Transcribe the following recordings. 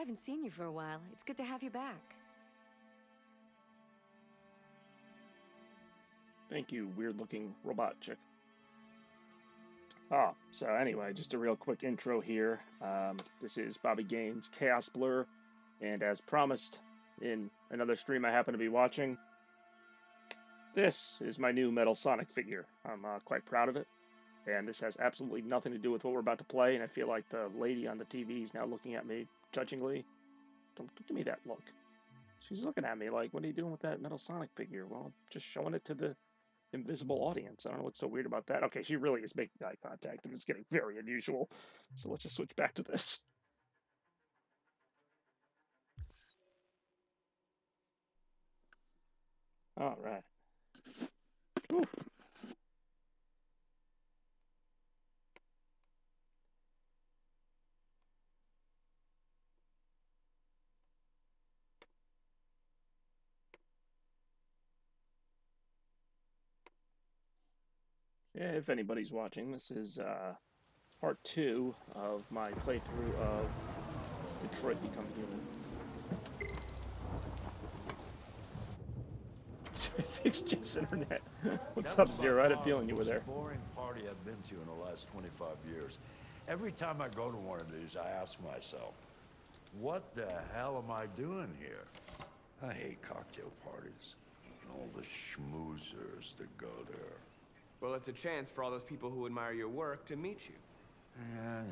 I haven't seen you for a while. It's good to have you back. Thank you, weird-looking robot chick. Oh, so anyway, just a real quick intro here. This is Bobby Gaines, Chaos Blur, and as promised in another stream I happen to be watching, this is my new Metal Sonic figure. I'm quite proud of it, and this has absolutely nothing to do with what we're about to play, and I feel like the lady on the TV is now looking at me judgingly. Don't give me that look. She's looking at me like, what are you doing with that Metal Sonic figure? Well, just showing it to the invisible audience. I don't know what's so weird about that. Okay, she really is making eye contact, and it's getting very unusual. So let's just switch back to this. All right. Whew. Yeah, if anybody's watching, this is part 2 of my playthrough of Detroit Become Human. Fix Jeff's internet. What's up, Zero? I had a feeling you were there. Boring party I've been to in the last 25 years. Every time I go to one of these, I ask myself, what the hell am I doing here? I hate cocktail parties. And all the schmoozers that go there. Well, it's a chance for all those people who admire your work to meet you. Yeah.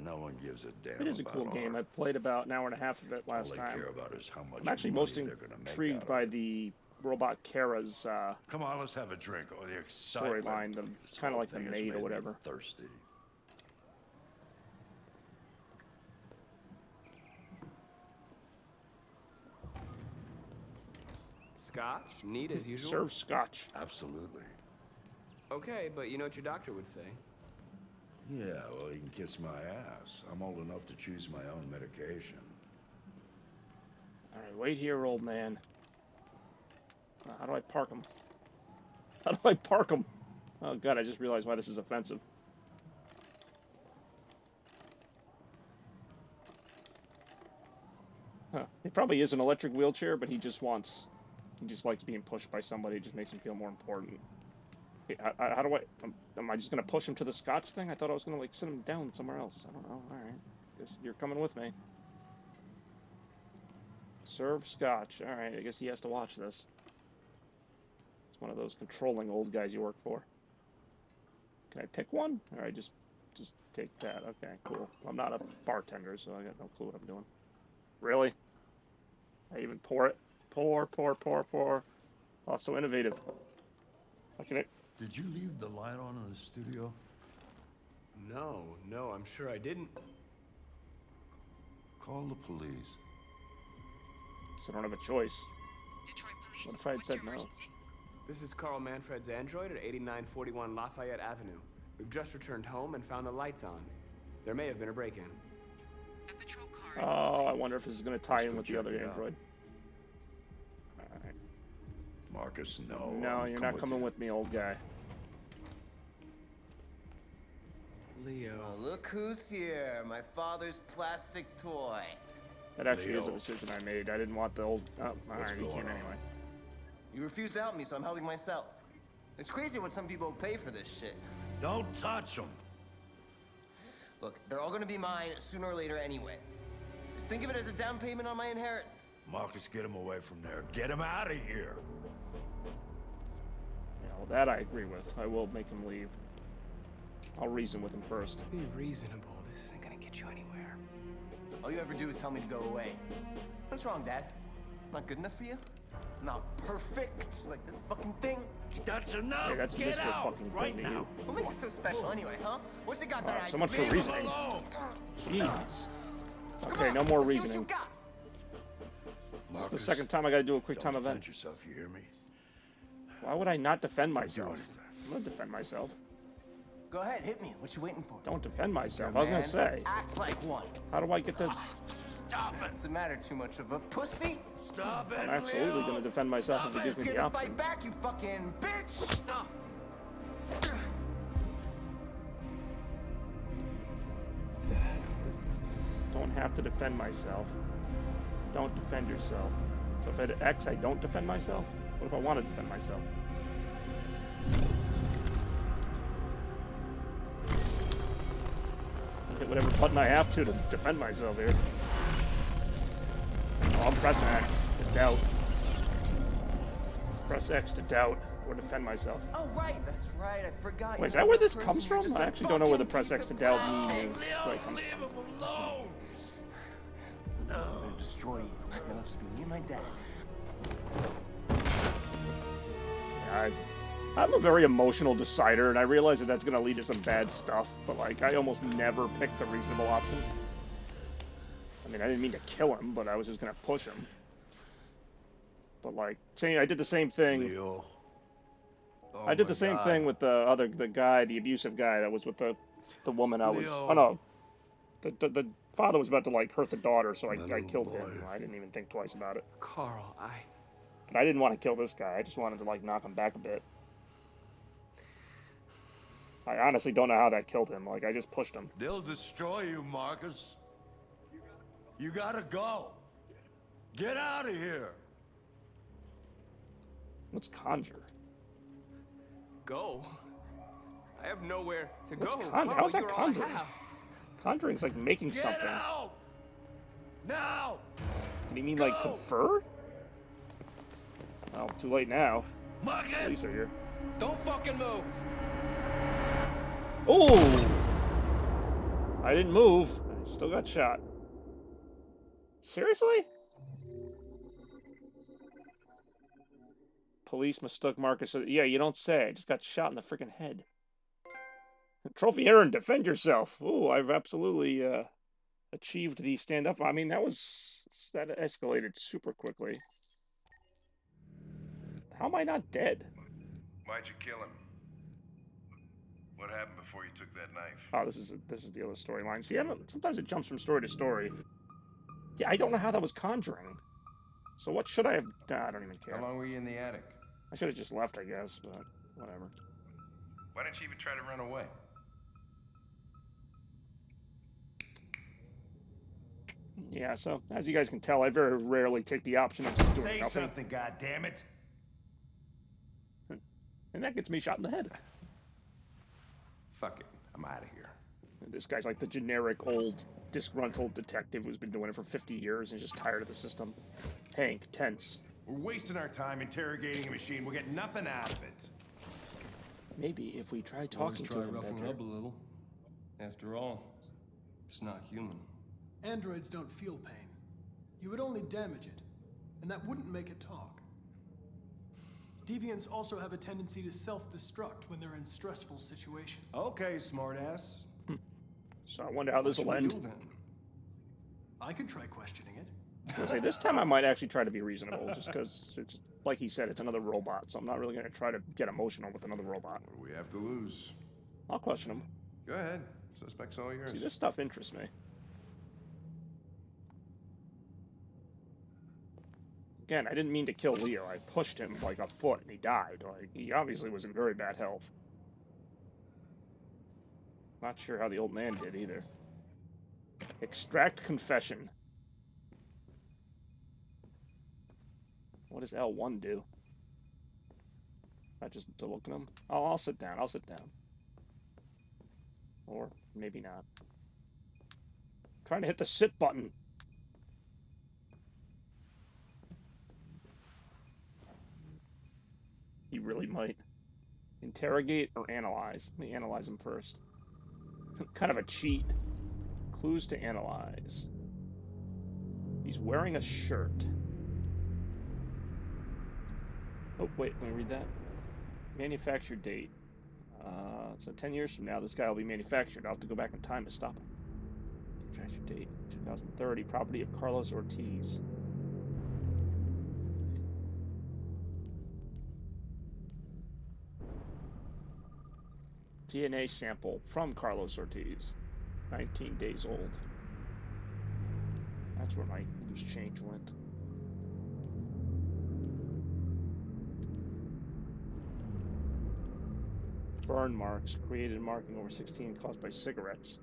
No one gives a damn. It is a cool game. I played about an hour and a half of it last time. All they care about is how much I'm actually most intrigued by the Robot Kara's come on, let's have a drink. Oh, the excitement. Storyline, kind of like the maid or whatever. Thirsty. Scotch? Neat as usual? Serve scotch. Absolutely. Okay, but you know what your doctor would say. Yeah, well, he can kiss my ass. I'm old enough to choose my own medication. Alright, wait here, old man. How do I park him? How do I park him? Oh god, I just realized why this is offensive. Huh. It probably is an electric wheelchair, but he just likes being pushed by somebody. It just makes him feel more important. How do I... Am I just going to push him to the scotch thing? I thought I was going to, like, sit him down somewhere else. I don't know. Alright. Guess you're coming with me. Serve scotch. Alright, I guess he has to watch this. It's one of those controlling old guys you work for. Can I pick one? Alright, just take that. Okay, cool. I'm not a bartender, so I got no clue what I'm doing. Really? I even pour it? Pour. Oh, so innovative. How can it... Did you leave the light on in the studio? No, I'm sure I didn't. Call the police. So I don't have a choice. Detroit Police. What if I had said no? This is Carl Manfred's android at 8941 Lafayette Avenue. We've just returned home and found the lights on. There may have been a break-in. A patrol car. Oh, I wonder if this is going to tie in with the other android. Alright. Marcus, no. No, you're not coming with me, old guy. Leo. Oh, look who's here, my father's plastic toy. That actually is a Leo. decision I made. I didn't want the old... Oh, alright, he going came on? anyway. You refuse to help me, so I'm helping myself. It's crazy what some people pay for this shit. Don't touch him. Look, they're all gonna be mine sooner or later anyway. Just think of it as a down payment on my inheritance. Marcus, get him away from there. Get him out of here. Yeah, well, that I agree with. I will make him leave. I'll reason with him first. Be reasonable. This isn't gonna get you anywhere. All you ever do is tell me to go away. What's wrong, Dad? Not good enough for you? Not perfect, like this fucking thing? That's enough. Hey, that's a Get visceral out fucking right thing to now. you. What makes it so special anyway, huh? What's it got that I So much for Leave him reasoning. alone. Jeez. Come Okay, on, no more let's see what reasoning. you got. This is the Marcus, second time I gotta do a quick don't time defend event. yourself, you hear me? Why would I not defend Don't do myself? anything. I'm gonna defend myself. Go ahead, hit me. What you waiting for? Don't defend myself. Your I was gonna man, say. act like one. How do I get to... Stop it. What's the matter? Too much of a pussy? Stop it. I'm absolutely Leo. gonna defend myself if he Stop gives it. me Scared the to option. fight back, you fucking bitch! Don't have to defend myself. Don't defend yourself. So if I hit X, I don't defend myself? What if I want to defend myself? I'll hit whatever button I have to defend myself here. Oh, I'm pressing X to doubt. Press X to doubt or defend myself. Oh, right, that's right. I forgot. Wait, is you're that where not this a comes person, you're from? just I a actually don't know where the fucking press piece X to of doubt plastic. means. Where it comes from. I'm gonna destroy you. Then it'll just be me and my dad. I'm a very emotional decider, and I realize that that's going to lead to some bad stuff, but, like, I almost never pick the reasonable option. I mean, I didn't mean to kill him, but I was just going to push him. But, like, I did the same thing. Leo. Oh I did my the same God. thing with the abusive guy that was with the woman I was... Leo. Oh, no. The father was about to, like, hurt the daughter, so I Little killed boy. him. I didn't even think twice about it. Carl, But I didn't want to kill this guy. I just wanted to, like, knock him back a bit. I honestly don't know how that killed him. Like, I just pushed him. They'll destroy you, Marcus. You gotta go. Get out of here. What's conjure? Go? I have nowhere to What's go. con- Carl, how's that you're all I conjuring? have. Conjuring's like making Get something. out. Now. Did he mean like Go! confer? Well, too late now. Marcus. Police are here. Don't fucking move. Oh! I didn't move. I still got shot. Seriously? Police mistook Marcus. Yeah, you don't say. I just got shot in the freaking head. Trophy Aaron, defend yourself. Ooh, I've absolutely achieved the stand up. I mean, that escalated super quickly. How am I not dead? Why'd you kill him? What happened before you took that knife? Oh, this is the other storyline. See, sometimes it jumps from story to story. Yeah, I don't know how that was conjuring. So what should I have done? I don't even care. How long were you in the attic? I should have just left, I guess, but whatever. Why didn't you even try to run away? Yeah, so as you guys can tell, I very rarely take the option of just doing Say nothing. something, goddammit! And that gets me shot in the head. Fuck it, I'm out of here. And this guy's like the generic old disgruntled detective who's been doing it for 50 years and is just tired of the system. Hank, tense. We're wasting our time interrogating a machine. We'll get nothing out of it. Maybe if we try Always talking try to him roughing better. up a little. After all, it's not human. Androids don't feel pain. You would only damage it, and that wouldn't make it talk. Deviants also have a tendency to self-destruct when they're in stressful situations. Okay, smartass. So I wonder how this will What should we end. do then? I could try questioning it. I'll say this time I might actually try to be reasonable, just because it's like he said, it's another robot, so I'm not really going to try to get emotional with another robot. What do we have to lose? I'll question him. Go ahead. Suspect's all yours. See, this stuff interests me. Again, I didn't mean to kill Leo. I pushed him like a foot and he died. Like, he obviously was in very bad health. Not sure how the old man did either. Extract confession. What does L1 do? Not just to look at him? Oh, I'll sit down. I'll sit down. Or maybe not. Trying to hit the sit button. He really might. Interrogate or analyze? Let me analyze him first. Kind of a cheat. Clues to analyze. He's wearing a shirt. Oh, wait, let me read that. Manufacture date. So 10 years from now, this guy will be manufactured. I'll have to go back in time to stop him. Manufacture date, 2030. Property of Carlos Ortiz. DNA sample from Carlos Ortiz. 19 days old. That's where my loose change went. Burn marks created marking over 16 caused by cigarettes.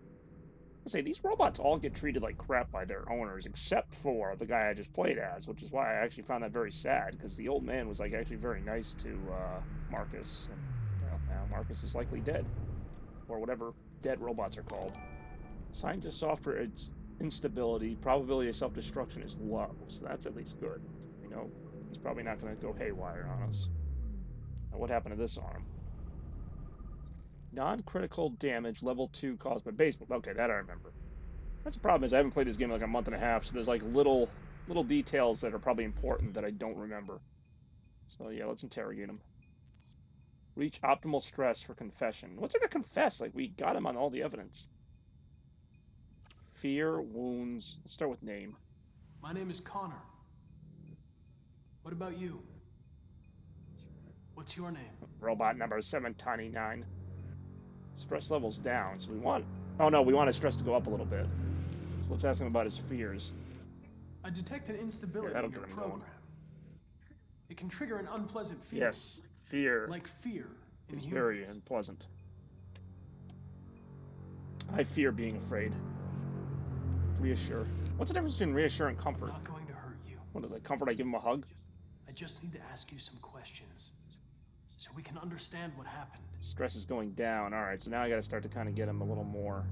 say these robots all get treated like crap by their owners, except for the guy I just played as, which is why I actually found that very sad, because the old man was like actually very nice to Marcus, and well, now Marcus is likely dead, or whatever dead robots are called. Signs of software instability, probability of self-destruction is low, so that's at least good. You know, he's probably not going to go haywire on us. Now, what happened to this arm? Non-critical damage, level 2 caused by baseball. Okay, that I remember. That's the problem, is I haven't played this game in like a month and a half, so there's like little details that are probably important that I don't remember. So yeah, let's interrogate him. Reach optimal stress for confession. What's there to confess? Like, we got him on all the evidence. Fear, wounds. Let's start with name. My name is Connor. What about you? What's your name? Robot number 729. Stress level's down, so we want... Oh no, we want his stress to go up a little bit. So let's ask him about his fears. I detect an instability that'll in your get him going. program. It can trigger an unpleasant feeling. Yes, fear. Like fear in It's humans. very unpleasant. I fear being afraid. Reassure. What's the difference between reassure and I'm comfort? not going to hurt you. What is it, comfort? I give him a hug? I just need to ask you some questions so we can understand what happened. Stress is going down. Alright, so now I gotta start to kind of get him a little more.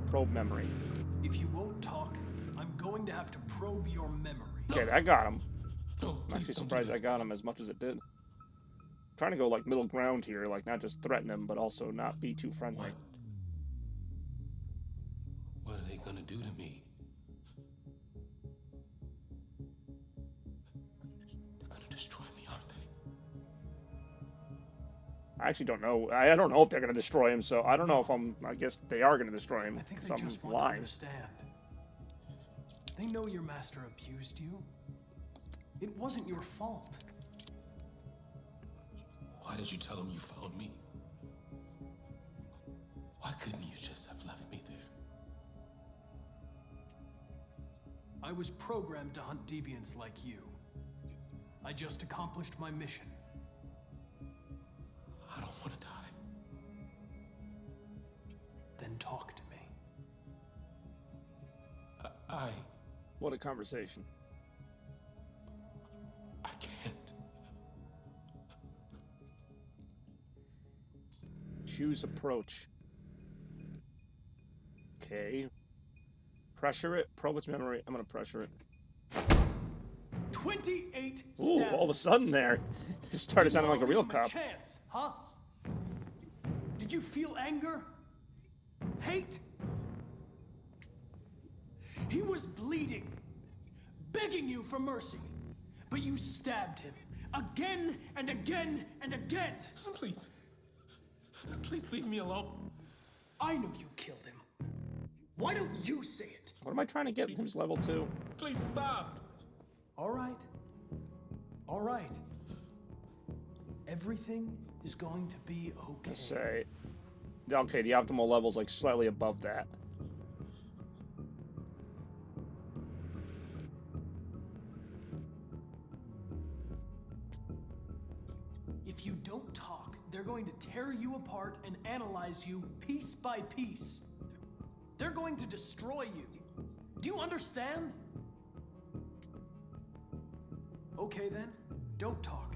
Probe memory. If you won't talk, I'm going to have to probe your memory. Okay, I got him. No, I'm please actually don't do surprised that. I got him as much as it did. Trying to go like middle ground here, like not just threaten him, but also not be too friendly. What are they gonna do to me? They're gonna destroy me, aren't they? I actually don't know. I don't know if they're gonna destroy him, so I don't know if I guess they are gonna destroy him. I think they So I'm just want to lying. understand. They know your master abused you. It wasn't your fault. Why did you tell them you found me? Why couldn't you just have left me there? I was programmed to hunt deviants like you. I just accomplished my mission. I don't want to die. Then talk to me. I What a conversation. can't. Choose approach. Okay. Pressure it. Probe its memory. I'm gonna pressure it. 28 Ooh, stab all of a sudden there, it started sounding like a real Give him cop. Chance, huh? Did you feel anger? Hate? He was bleeding, begging you for mercy, but you stabbed him again and again and again. Please. Please leave me alone. I know you killed him. Why don't you say it? What am I trying to get him level 2? Please stop. All right. All right. Everything is going to be okay. Let's say. Okay, the optimal level's like slightly above that. If you don't talk, they're going to tear you apart and analyze you piece by piece. They're going to destroy you. Do you understand? Okay then, don't talk.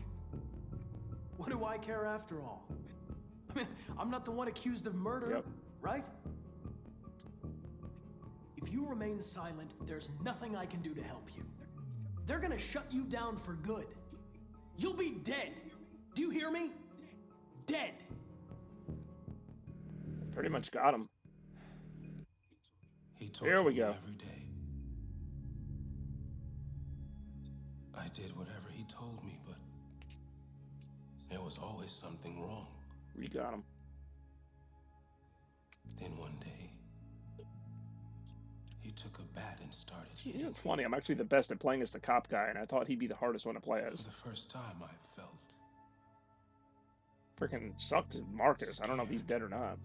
What do I care after all? I mean, I'm not the one accused of murder, Yep. right? If you remain silent, there's nothing I can do to help you. They're gonna shut you down for good. You'll be dead. Do you hear me? Dead. Pretty much got him. He tortured Here we me go. every day. I did whatever he told me, but there was always something wrong. We got him. Then one day, he took a bat and started You hitting know, it's funny. I'm actually the best at playing as the cop guy, and I thought he'd be the hardest one to play For as. the first time, I felt Freaking sucked Marcus. I don't know if he's dead or not.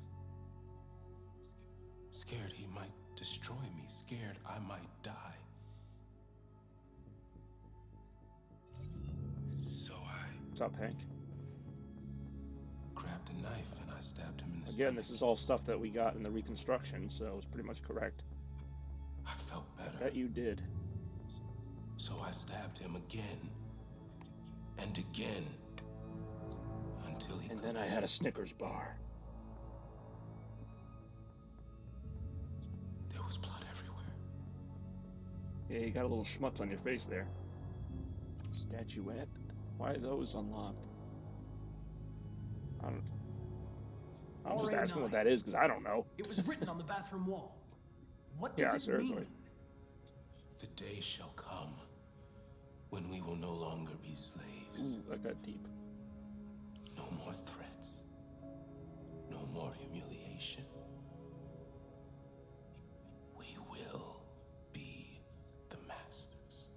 scared he might destroy me, scared I might die. So I What's up, Hank? Grabbed a knife and I stabbed him in the Again, stomach. this is all stuff that we got in the reconstruction, so it's pretty much correct. I felt better. That you did. So I stabbed him again and again until he And then I had a Snickers bar. There was blood everywhere. Yeah, you got a little schmutz on your face there. Statuette? Why are those unlocked? I'm just asking what that is, because I don't know. It was written on the bathroom wall. What Yeah, does it seriously. mean? The day shall come when we will no longer be slaves. Ooh, that got deep. No more threats. No more humiliation. We will be the masters.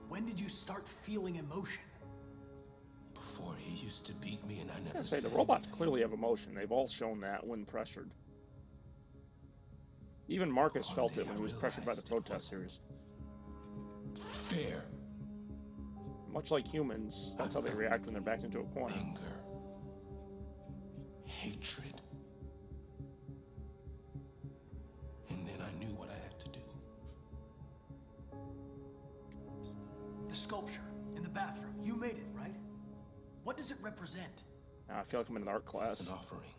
When did you start feeling emotion? Before he used to beat me and I never I say the said robots anything. clearly have emotion. They've all shown that when pressured. Even Marcus One felt day it when I he was pressured by the realized it protesters. Fair. Much like humans, that's how they react when they're backed into a corner. Anger. Hatred. And then I knew what I had to do. The sculpture in the bathroom. You made it, right? What does it represent? I feel like I'm in an art It's class. an offering.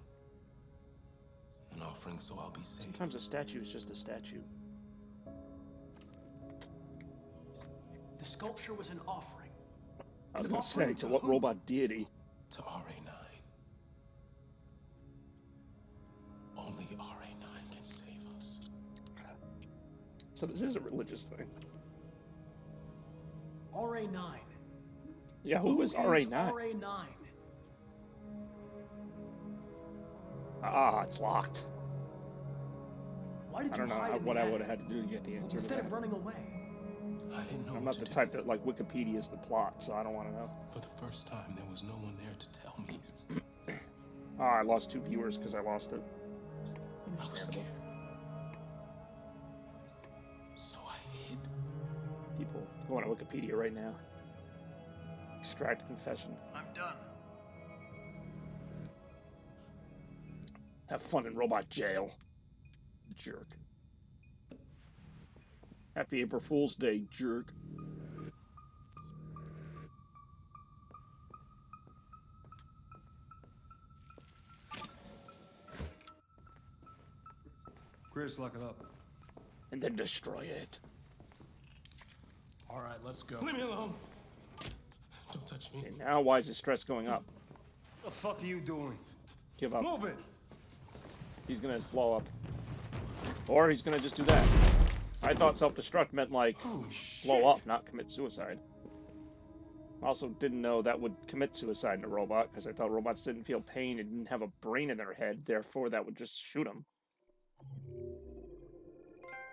An offering so I'll be saved. Sometimes a statue is just a statue. The sculpture was an offering. I was An gonna say, offering to what who? robot deity? To RA9. Only RA9 can save us. So this is a religious thing. RA9. Yeah, who is RA9? RA9? Ah, it's locked. Why did I you don't know hide in what the I attic would have had to do to get the answer to instead that. of running away? I didn't know I'm what not to the do. type that, like, Wikipedia is the plot, so I don't want to know. For the first time, there was no one there to tell me. Ah, I lost 2 viewers because I lost it. I was Understandable. scared. So I hid. People going to Wikipedia right now. Extract confession. I'm done. Have fun in robot jail. Jerk. Happy April Fool's Day, jerk. Chris, lock it up. And then destroy it. All right, let's go. Leave me alone. Don't touch me. And now why is his stress going up? What the fuck are you doing? Give up. Move it! He's gonna blow up. Or he's gonna just do that. I thought self-destruct meant like blow up, not commit suicide. Also didn't know that would commit suicide in a robot, because I thought robots didn't feel pain and didn't have a brain in their head, therefore that would just shoot them.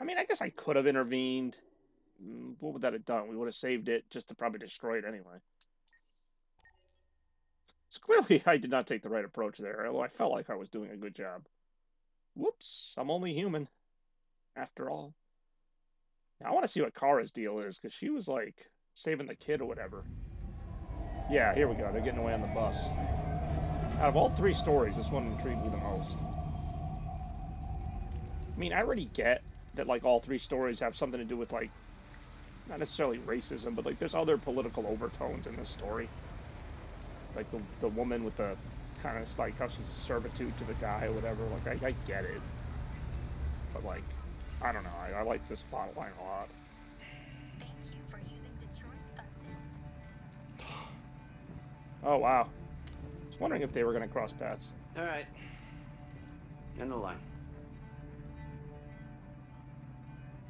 I mean, I guess I could have intervened. What would that have done? We would have saved it just to probably destroy it anyway. So clearly I did not take the right approach there, although I felt like I was doing a good job. Whoops, I'm only human, after all. Now, I want to see what Kara's deal is, because she was, like, saving the kid or whatever. Yeah, here we go. They're getting away on the bus. Out of all 3 stories, this one intrigued me the most. I mean, I already get that, like, all 3 stories have something to do with, like, not necessarily racism, but, like, there's other political overtones in this story. Like, the woman with the kind of, like, how she's servitude to the guy or whatever. Like, I get it. But, like, I don't know. I like this plot line a lot. Thank you for using Detroit buses. Oh, wow. I was wondering if they were going to cross paths. All right. End the line.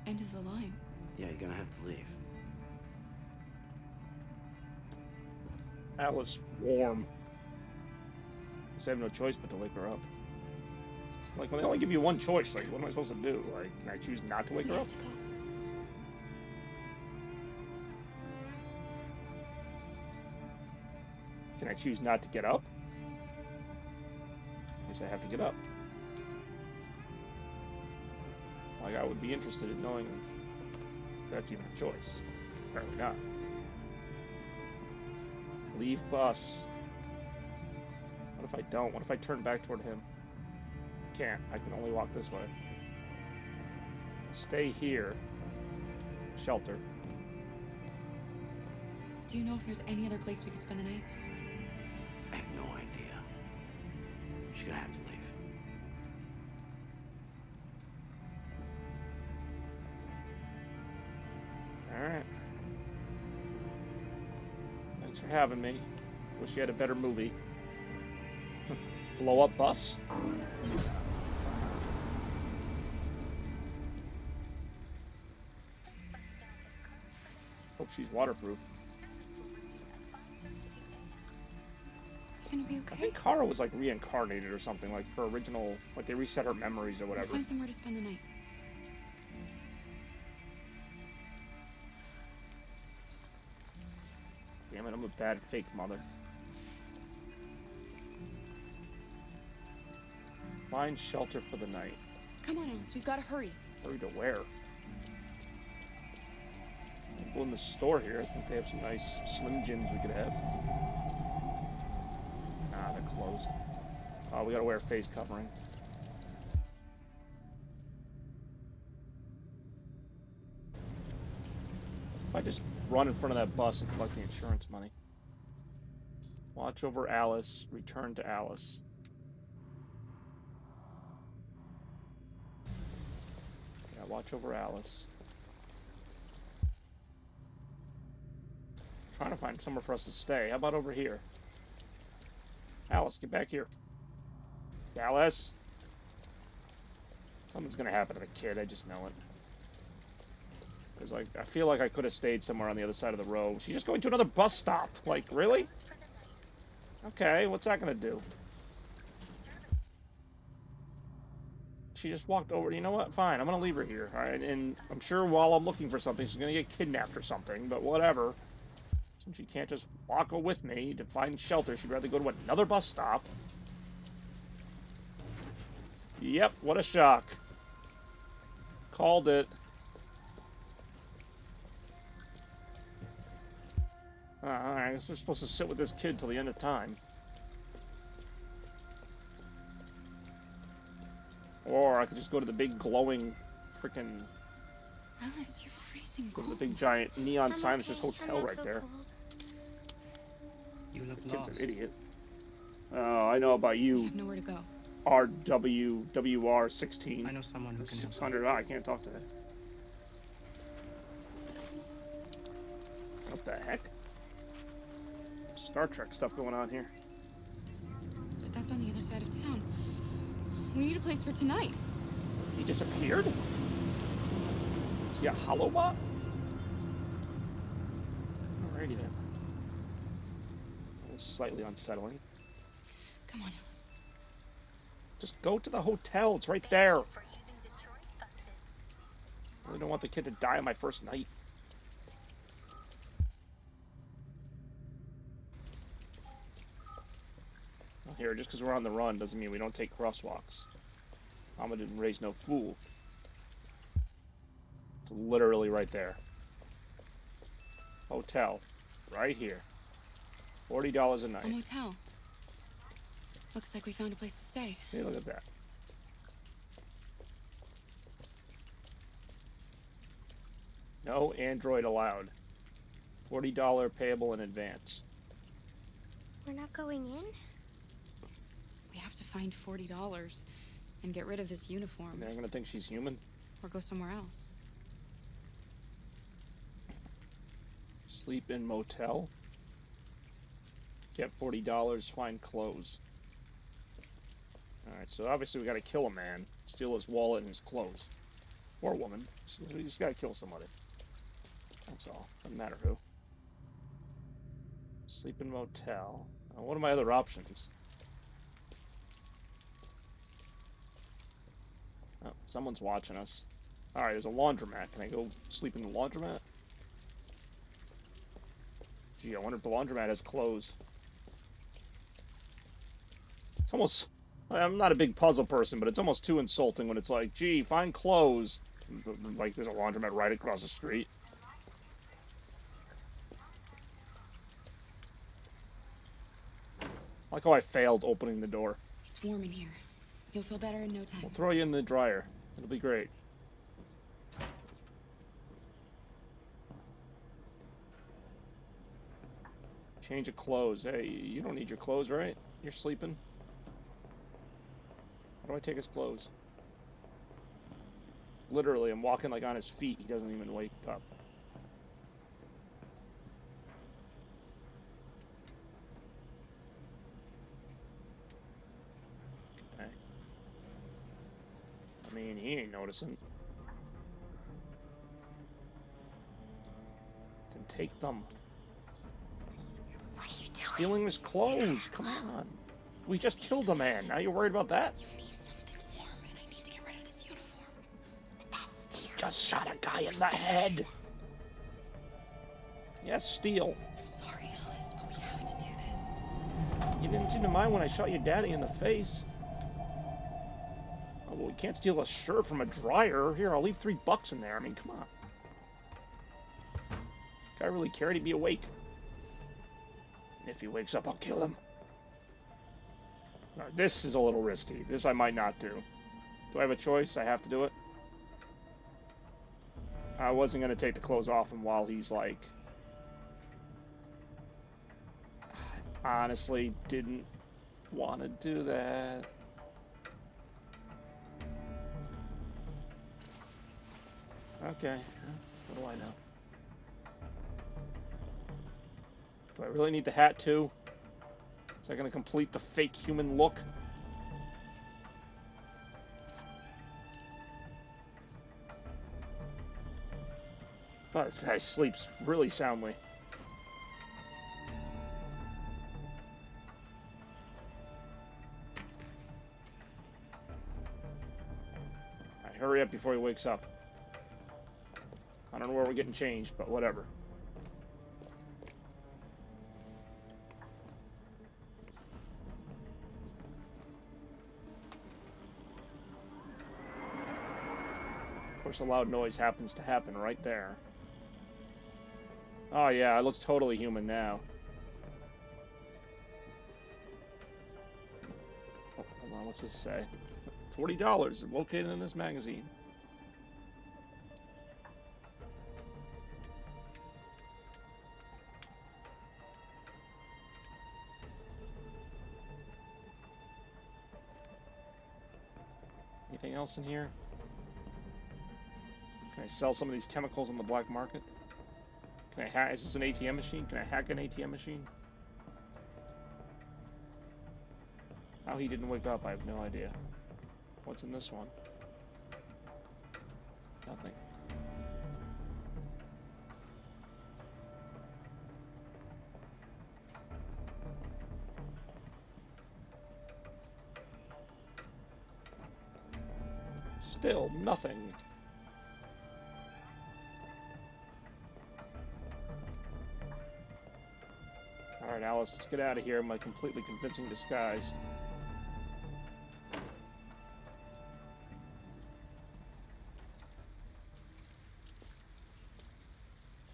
End of the line. Yeah, you're gonna have to leave. Alice warm. I have no choice but to wake her up. It's like, when they only give you one choice, like, what am I supposed to do? Like, can I choose not to wake her up? to go. Can I choose not to get up? I guess I have to get up. Like, I would be interested in knowing if that's even a choice. Apparently not. Leave bus. What if I don't? What if I turn back toward him? Can't. I can only walk this way. Stay here. Shelter. Do you know if there's any other place we could spend the night? I have no idea. She's gonna have to leave. Alright. Thanks for having me. Wish you had a better movie. Blow up bus? Hope she's waterproof. You gonna be I okay? think Kara was like reincarnated or something, like her original, like they reset her memories or We'll whatever. find somewhere to spend the night. Damn it, I'm a bad fake mother. Find shelter for the night. Come on, Alice, we've got to hurry. Hurry to where? We'll go in the store here. I think they have some nice Slim Jims we could have. Nah, they're closed. Oh, we gotta wear a face covering. If I just run in front of that bus and collect the insurance money. Watch over Alice. Return to Alice. Yeah, watch over Alice. Trying to find somewhere for us to stay. How about over here? Alice, get back here. Alice! Something's gonna happen to the kid, I just know it. Cause like, I feel like I could have stayed somewhere on the other side of the road. She's just going to another bus stop. Like, really? Okay, what's that gonna do? She just walked over. You know what? Fine, I'm gonna leave her here. Alright, and I'm sure while I'm looking for something, she's gonna get kidnapped or something, but whatever. Since she can't just walk with me to find shelter, she'd rather go to another bus stop. Yep, what a shock. Called it. Alright, I guess we're supposed to sit with this kid till the end of time. Or I could just go to the big glowing freaking... Alice, you're freezing Go to cold. the big giant neon I'm sign that okay. says I'm hotel not right so there. cold. You look The kid's lost. an idiot. Oh, I know about We you. have nowhere to go. RWWR16. I know someone who can help. 600. I can't talk to that. What the heck? Star Trek stuff going on here. But that's on the other side of town. We need a place for tonight. He disappeared? Is he a holobot? Alrighty then. That was slightly unsettling. Come on, Alice. Just go to the hotel. It's right there. For using Detroit buses. I really don't want the kid to die on my first night. Well, here, just because we're on the run doesn't mean we don't take crosswalks. Mama didn't raise no fool. It's literally right there. Hotel. Right here. $40 a A night. motel. Looks like we found a place to stay. Hey, look at that. No Android allowed. $40 payable in advance. We're not going in? We have to find $40 and get rid of this uniform, They're gonna think she's human. or go somewhere else. Sleep in motel. Get $40, find clothes. Alright, so obviously we gotta kill a man, steal his wallet and his clothes. Or woman. So we just gotta kill somebody. That's all. Doesn't matter who. Sleep in motel. What are my other options? Oh, someone's watching us. Alright, there's a laundromat. Can I go sleep in the laundromat? Gee, I wonder if the laundromat has clothes. It's almost... I'm not a big puzzle person, but it's almost too insulting when it's like, gee, find clothes. Like, there's a laundromat right across the street. I like how I failed opening the door. It's warm in here. You'll feel better in no time. We'll throw you in the dryer. It'll be great. Change of clothes. Hey, you don't need your clothes, right? You're sleeping. How do I take his clothes? Literally, I'm walking like on his feet. He doesn't even wake up. Okay. I mean, he ain't noticing. Then take them. What are you doing? Stealing his clothes. Come on. We just killed a man. Now you're worried about that? You need something warm, and I need to get rid of this uniform. But that's steel. Just shot a guy in the head. Yes, steal. I'm sorry, Alice, but we have to do this. You didn't seem to mind when I shot your daddy in the face. Oh, well, you can't steal a shirt from a dryer. Here, I'll leave $3 in there. I mean, come on. Guy really cared he'd be awake. If he wakes up, I'll kill him. Now, this is a little risky. This I might not do. Do I have a choice? I have to do it? I wasn't going to take the clothes off him while he's like... I honestly didn't want to do that. Okay. What do I know? Do I really need the hat too? Is that going to complete the fake human look? Oh, this guy sleeps really soundly. Alright, hurry up before he wakes up. I don't know where we're getting changed, but whatever. Of course, a loud noise happens to happen right there. Oh yeah, it looks totally human now. Oh, hold on, what's this say? $40 located in this magazine. Anything else in here? Can I sell some of these chemicals on the black market? Can I hack? Is this an ATM machine? Can I hack an ATM machine? How he didn't wake up, I have no idea. What's in this one? Nothing. Still nothing. Alright, Alice, let's get out of here in my completely convincing disguise.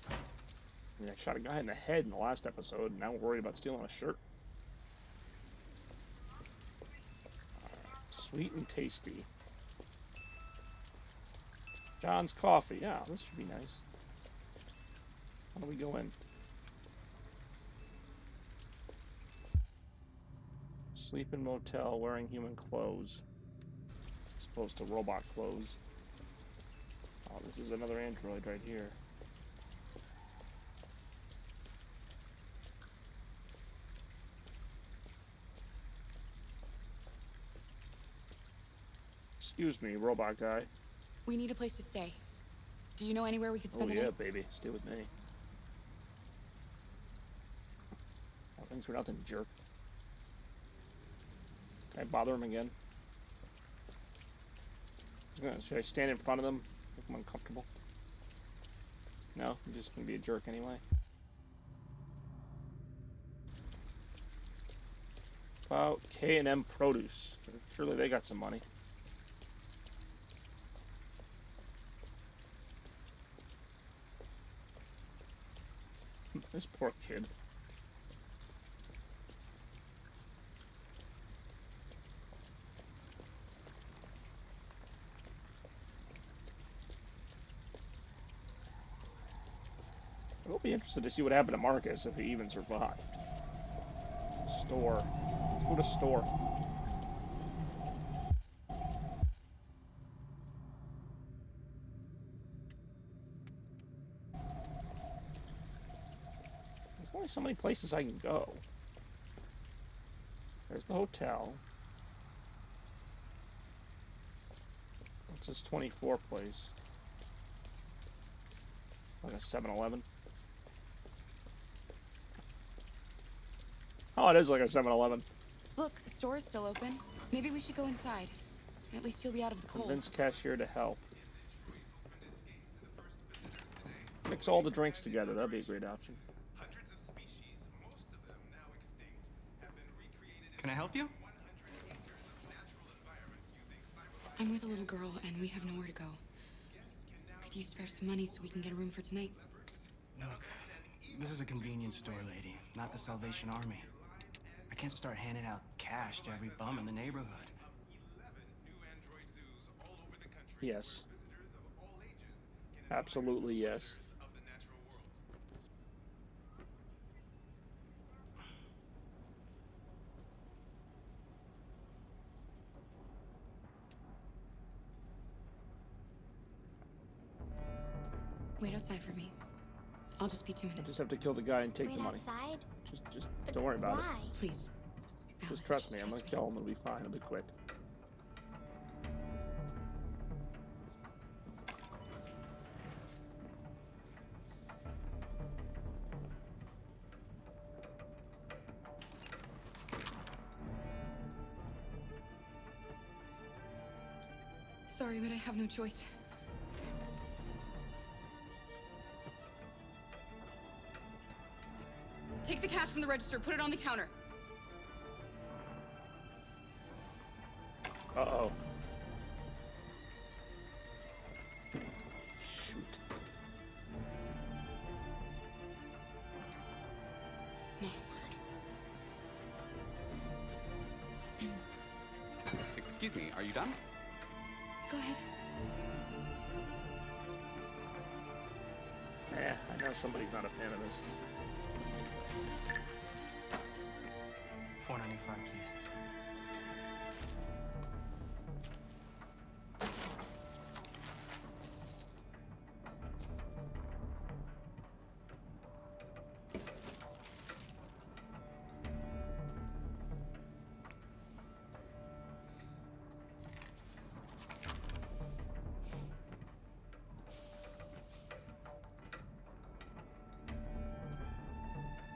I mean, I shot a guy in the head in the last episode, and now we're worried about stealing a shirt. Sweet and tasty. John's Coffee. Yeah, this should be nice. How do we go in? Sleep in motel wearing human clothes. As opposed to robot clothes. Oh, this is another android right here. Excuse me, robot guy. We need a place to stay. Do you know anywhere we could spend Oh the yeah, night? baby. Stay with me. Oh, thanks for nothing, jerk. Can I bother him again? Should I stand in front of them? Make them uncomfortable? No? I'm just gonna be a jerk anyway. About K&M Produce. Surely they got some money. This poor kid. I'll be interested to see what happened to Marcus if he even survived. Store. Let's go to store. There's only so many places I can go. There's the hotel. What's this 24 place? Like a 7-Eleven? Oh, it is like a 7-Eleven. Look, the store is still open. Maybe we should go inside. At least you'll be out of the cold. Convince cashier to help. Mix all the drinks together. That'd be a great option. Can I help you? I'm with a little girl, and we have nowhere to go. Could you spare some money so we can get a room for tonight? Look, this is a convenience store, lady, not the Salvation Army. I can't start handing out cash to every bum in the neighborhood. Yes. Absolutely yes. Wait outside for me. I'll just be 2 minutes. Just have to kill the guy and take Wait the money. outside? Just don't worry about Why? it. Please. Just Alice, trust me. I'm gonna trust kill him. It'll be fine. It'll be quick. Sorry, but I have no choice. Take the cash from the register, put it on the counter. Uh-oh. Shoot. Not a word. Excuse me, are you done? Go ahead. Yeah, I know somebody's not a fan of this. $4.95, please.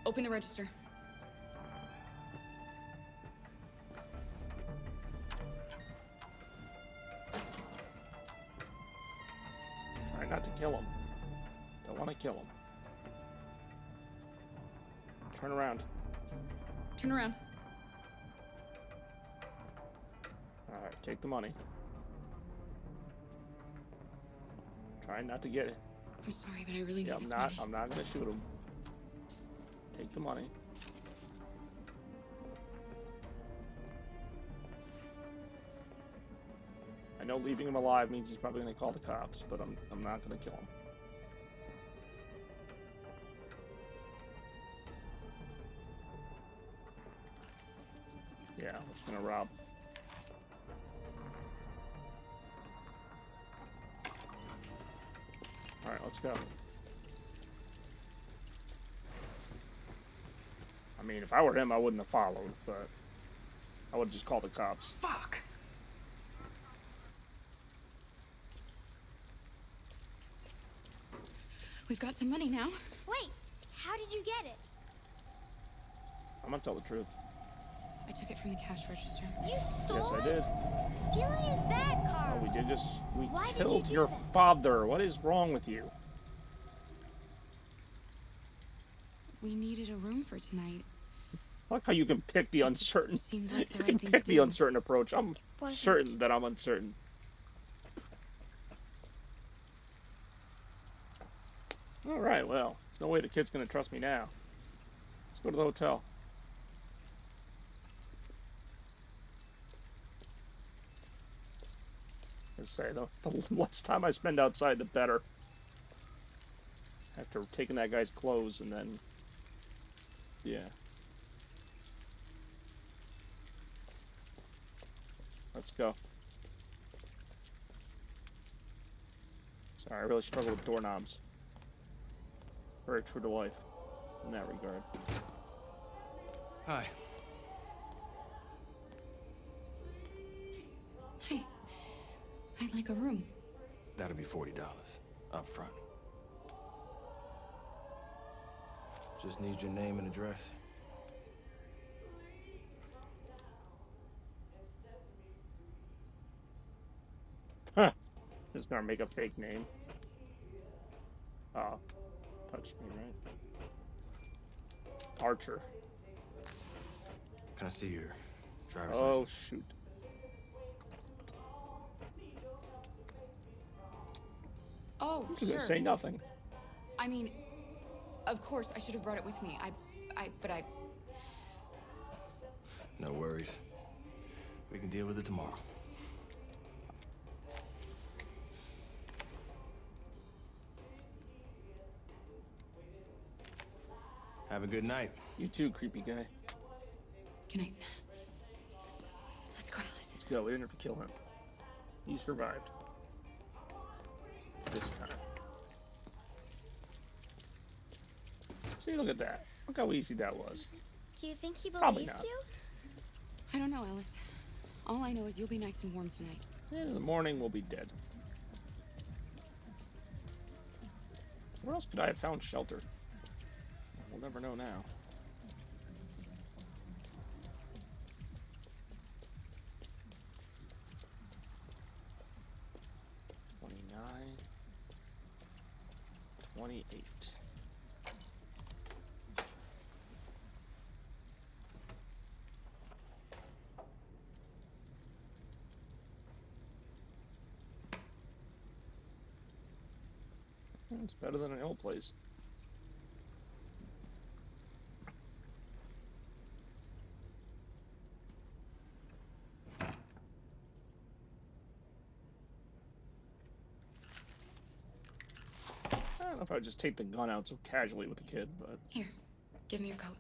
Open the register. Try not to kill him. Don't want to kill him. Turn around. Turn around. Alright, take the money. Try not to get it. I'm sorry, but I really need Yeah, this money. I'm not gonna shoot him. Take the money. I know leaving him alive means he's probably gonna call the cops, but I'm not gonna kill him. Yeah, we're just gonna rob. Alright, let's go. I mean, if I were him, I wouldn't have followed, but I would just call the cops. Fuck! We've got some money now. Wait, how did you get it? I'm gonna tell the truth. I took it from the cash register. You stole Yes, I it? did. Stealing is bad, Carl. Oh, we did just... We Why did you killed do your that? father. What is wrong with you? We needed a room for tonight. I like how you can pick the uncertain. Seemed like the You right can thing pick to the do. uncertain approach. I'm Wasn't. certain that I'm uncertain. All right, well, there's no way the kid's gonna trust me now. Let's go to the hotel. I say the less time I spend outside, the better. after taking that guy's clothes and then, yeah. Let's go. Sorry, I really struggle with doorknobs. Very true to life in that regard. Hi. Hi. I'd like a room. That'll be $40 up front. Just need your name and address. Huh. Just gonna make a fake name. Oh. Touched me, right? Archer. Can I see your driver's Oh, license? shoot. Oh, I'm gonna say nothing. I mean, of course, I should have brought it with me. But I... No worries. We can deal with it tomorrow. Have a good night. You too, creepy guy. Good night. Let's go, Alice. Let's go. We didn't have to kill him. He survived. This time. See, look at that. Look how easy that was. Do you think he Probably believed not. you? I don't know, Alice. All I know is you'll be nice and warm tonight. And in the morning, we'll be dead. Where else could I have found shelter? We'll never know now. $29, $28. It's better than an old place. I don't know if I'd just take the gun out so casually with the kid, but... Here, give me your coat.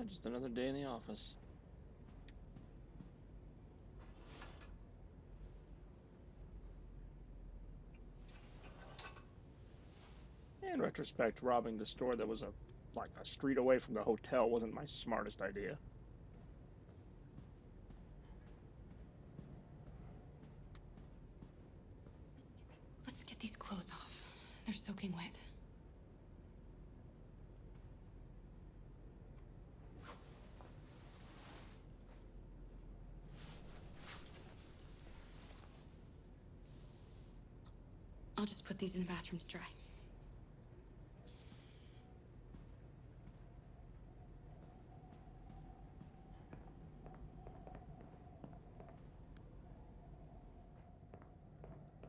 Just another day in the office. In retrospect, robbing the store that was like a street away from the hotel wasn't my smartest idea. Let's get these clothes off. They're soaking wet. I'll just put these in the bathroom to dry.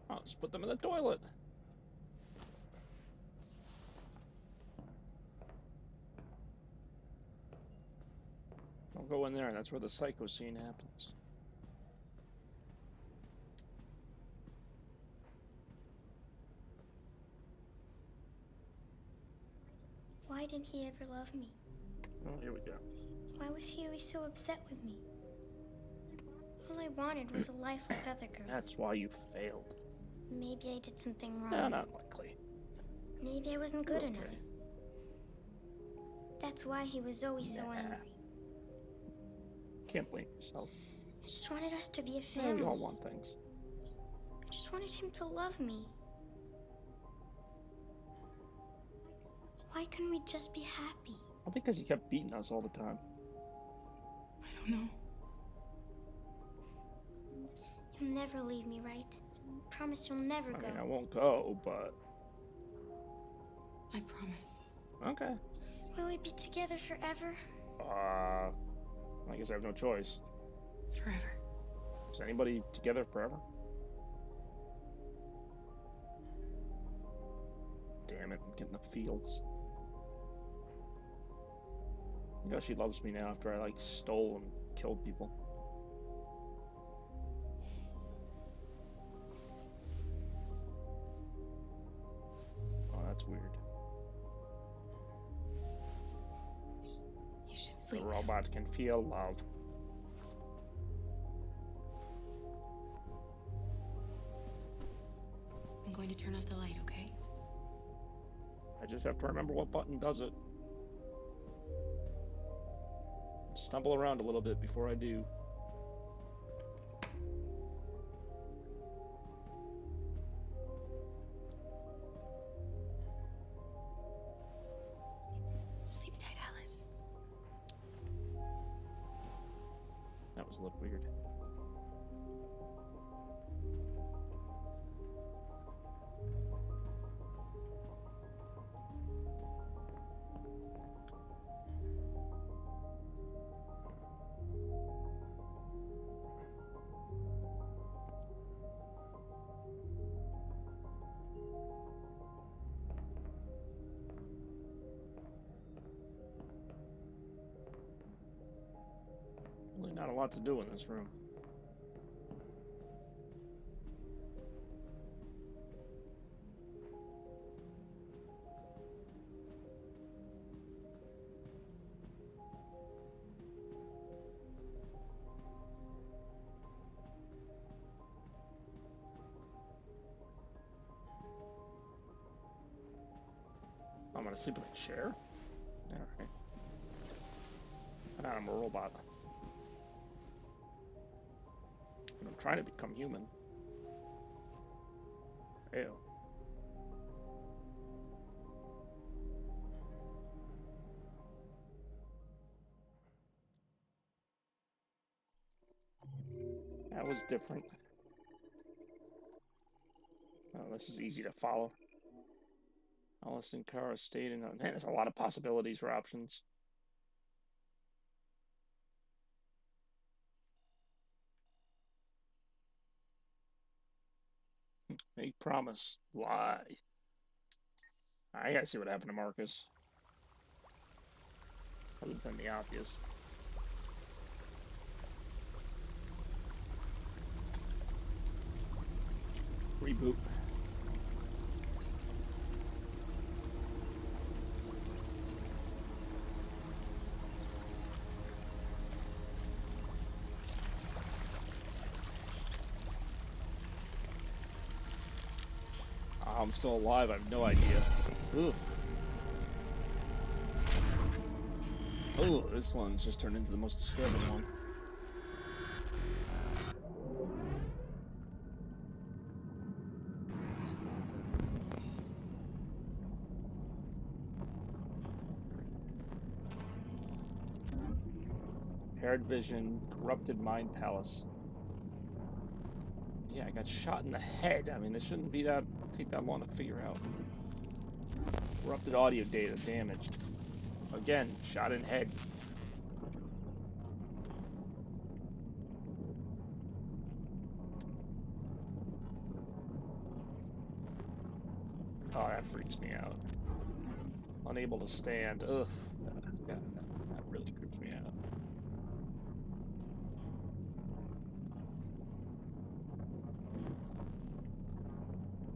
I'll just put them in the toilet. I'll go in there, and that's where the psycho scene happens. Why didn't he ever love me? Oh, here we go. Why was he always so upset with me? All I wanted was a life like other girls. That's why you failed. Maybe I did something wrong. No, not likely. Maybe I wasn't good Okay. enough. That's why he was always so angry. Can't blame yourself. I just wanted us to be a Yeah, family. we all want things. I just wanted him to love me. Why couldn't we just be happy? I think because you kept beating us all the time. I don't know. You'll never leave me, right? Promise you'll never I go. mean, I won't go, but... I promise. Okay. Will we be together forever? I guess I have no choice. Forever. Is anybody together forever? damn it, I'm getting the feels. You know she loves me now after I like stole and killed people. Oh, that's weird. You should The sleep. robots can feel love. I'm going to turn off the light, okay? I just have to remember what button does it. Stumble around a little bit before I do. Sleep tight, Alice. That was a little weird. Really not a lot to do in this room. I'm gonna sleep in a chair? Alright. I'm a robot. I'm trying to become human. Ew. That was different. Oh, this is easy to follow. Alice and Kara stayed in. Man, there's a lot of possibilities for options. Make promise. Lie. I gotta see what happened to Marcus. Other than the obvious. Reboot. I'm still alive, I have no idea. Ooh. Oh, this one's just turned into the most disturbing one. Paired vision, corrupted mind palace. Yeah, I got shot in the head. I mean, it shouldn't be take that long to figure out. Corrupted audio data damaged. Again, shot in head. Oh, that freaks me out. Unable to stand. Ugh. That really creeps me out.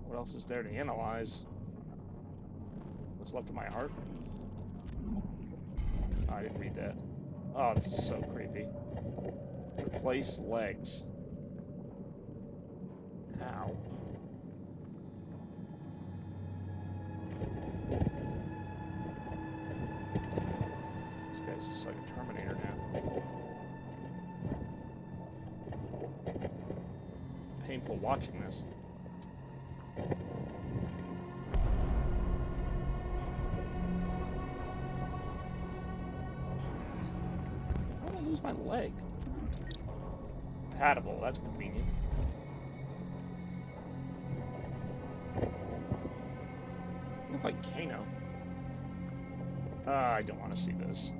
What else is there to analyze? What's left of my heart? Oh, I didn't read that. Oh, this is so creepy. Replace legs. How? This guy's just like a Terminator now. Painful watching this. How did I lose my leg? Compatible, that's convenient. Look like Kano. I don't want to see this.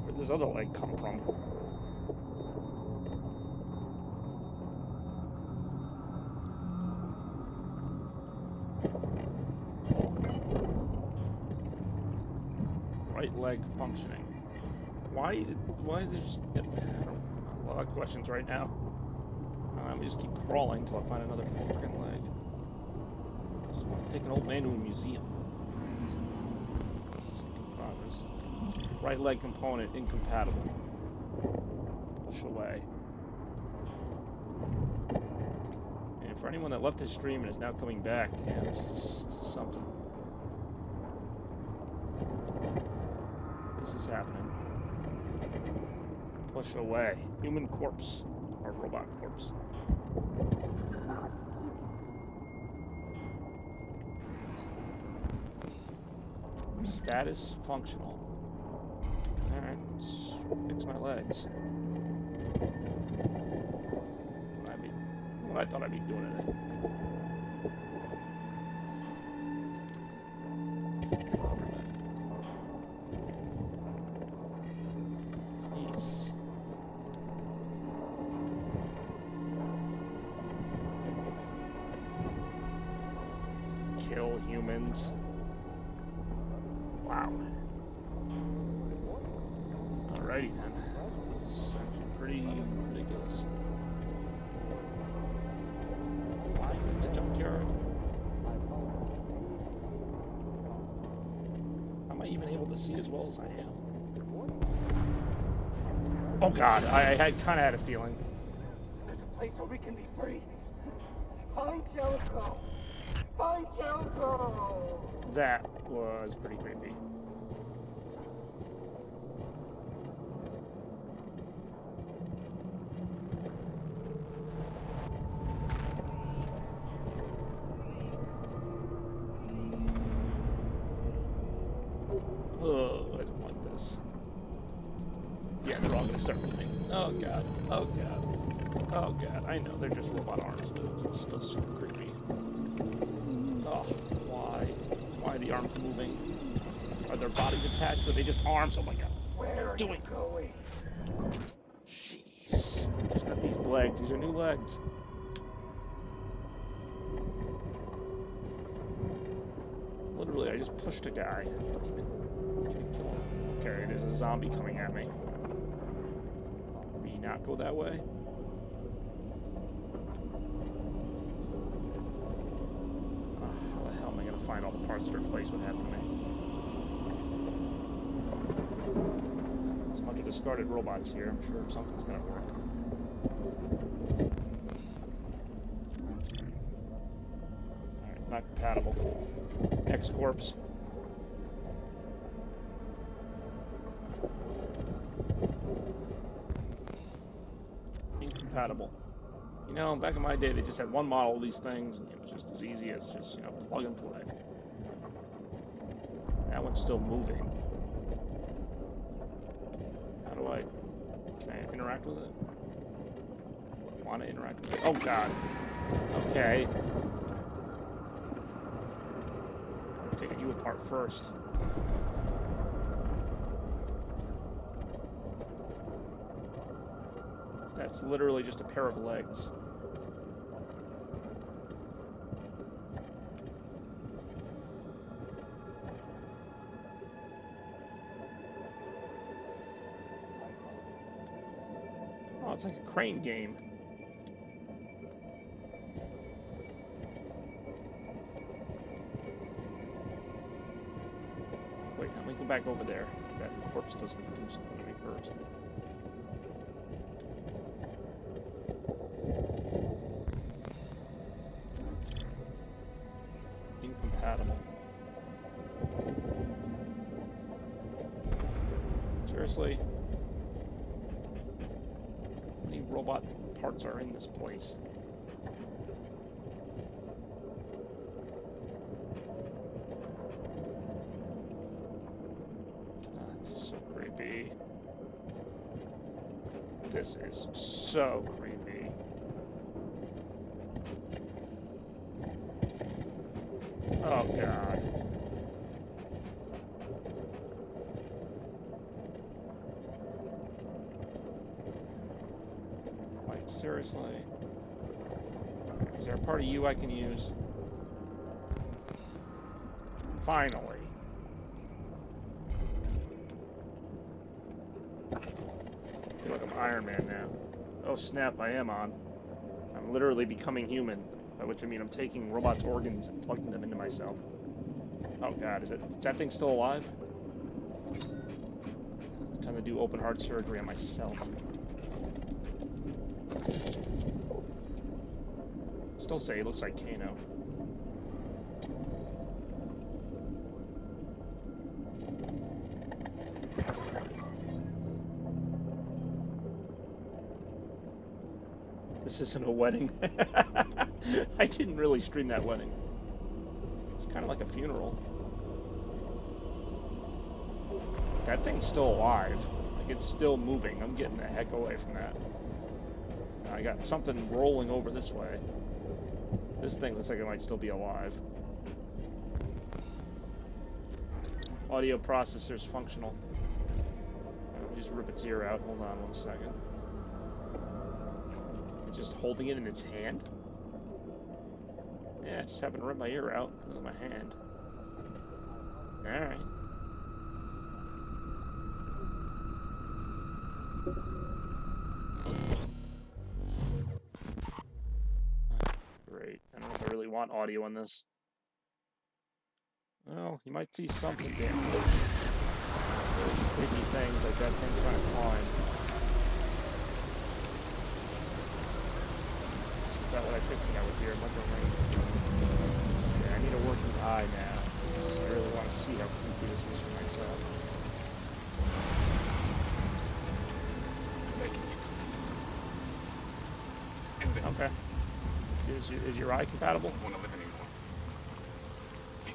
Where'd this other leg come from? Right leg functioning. Why is there just... I don't know, a lot of questions right now. I'm gonna just keep crawling until I find another freaking leg. I just want to take an old man to a museum. Progress. Right leg component incompatible. Push away. And for anyone that left this stream and is now coming back, yeah, this is something. This is happening. Push away. Human corpse. Or robot corpse. Status functional. Alright, let's fix my legs. What I thought I'd be doing today. Jeez. Kill humans. Wow. Alrighty then. This is actually pretty ridiculous. Why in the junkyard? Am I even able to see as well as I am? Oh god, I kind of had a feeling. There's a place where we can be free. Find Jericho. Find Jericho. That was pretty creepy. Oh, I don't like this. Yeah, they're all gonna start moving. Oh god. Oh god. Oh god. I know they're just robot arms, but it's still super creepy. Oh, why? Why are the arms moving? Are their bodies attached? Or are they just arms? Oh my god. Where are you going? Jeez. Just got these legs. These are new legs. Literally, I just pushed a guy. I didn't even kill him. Okay, there's a zombie coming at me. Can we not go that way? How the hell am I gonna find all the parts to replace what happened to me? There's a bunch of discarded robots here. I'm sure something's gonna work. Alright, not compatible. X-Corpse. Incompatible. You know, back in my day, they just had one model of these things, and it was just as easy as just, you know, plug and play. That one's still moving. How do I... Can I interact with it? I want to interact with it. Oh, God. Okay. I'm taking you apart first. That's literally just a pair of legs. Oh, it's like a crane game. Wait, let me go back over there. That corpse doesn't do something to me first. Incompatible. Seriously? How many robot parts are in this place? This is so creepy. This is so creepy. Oh god. Like, seriously? Is there a part of you I can use? Finally. Iron Man now. Oh snap, I am on. I'm literally becoming human. By which I mean I'm taking robots' organs and plugging them into myself. Oh god, is that thing still alive? Time to do open heart surgery on myself. Still say he looks like Kano. This isn't a wedding. I didn't really stream that wedding. It's kind of like a funeral. That thing's still alive. Like, it's still moving. I'm getting the heck away from that. I got something rolling over this way. This thing looks like it might still be alive. Audio processor's functional. Let me just rip its ear out. Hold on 1 second. It's just holding it in its hand? Yeah, just happened to rip my ear out with my hand. Alright. Great. I don't know if I really want audio on this. Well, you might see something dancing. Really creepy things like that thing trying to climb. Is that what I pictured I would hear? A bunch of rain. Okay, I need a working eye now. I really want to see how creepy this is for myself. Okay. Is your eye compatible?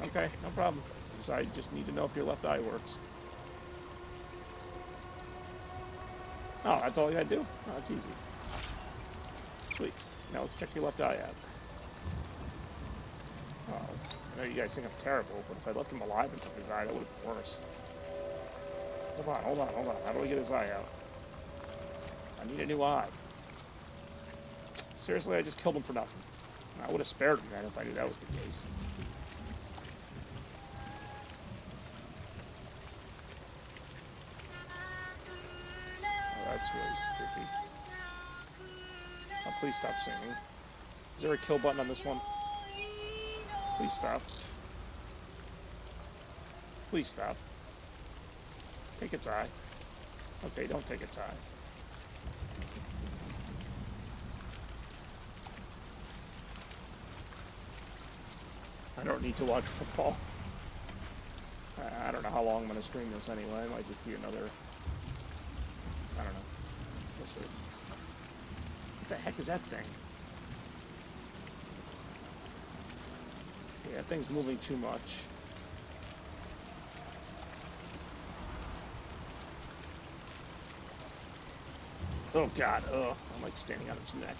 Okay, no problem. So I just need to know if your left eye works. Oh, that's all you gotta do? Oh, that's easy. Sweet. Now let's check your left eye out. Oh, I know you guys think I'm terrible, but if I left him alive and took his eye, that would have been worse. Hold on. How do I get his eye out? I need a new eye. Seriously, I just killed him for nothing. I would have spared him then if I knew that was the case. Oh, that's really creepy. Oh, please stop singing. Is there a kill button on this one? Please stop. Please stop. Take its eye. Okay, don't take its eye. I don't need to watch football. I don't know how long I'm going to stream this anyway. It might just be another... I don't know. We'll see. What the heck is that thing? Yeah, that thing's moving too much. Oh god, ugh. I'm like standing on its neck.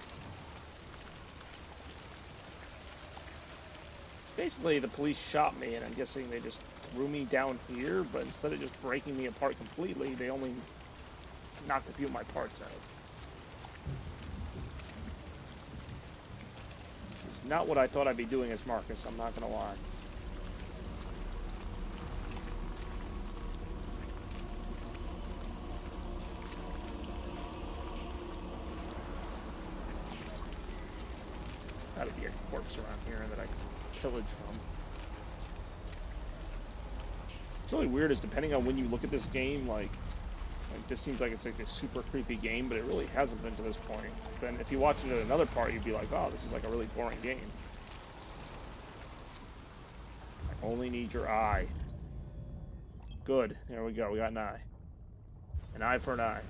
Basically, the police shot me, and I'm guessing they just threw me down here, but instead of just breaking me apart completely, they only knocked a few of my parts out. Which is not what I thought I'd be doing as Marcus, I'm not gonna lie. There's gotta be a corpse around here that I can pillage from. It's really weird is depending on when you look at this game, like this seems like it's like this super creepy game, but it really hasn't been to this point. Then if you watch it at another part, you'd be like, oh, this is like a really boring game. I only need your eye. Good. There we go. We got an eye. An eye for an eye.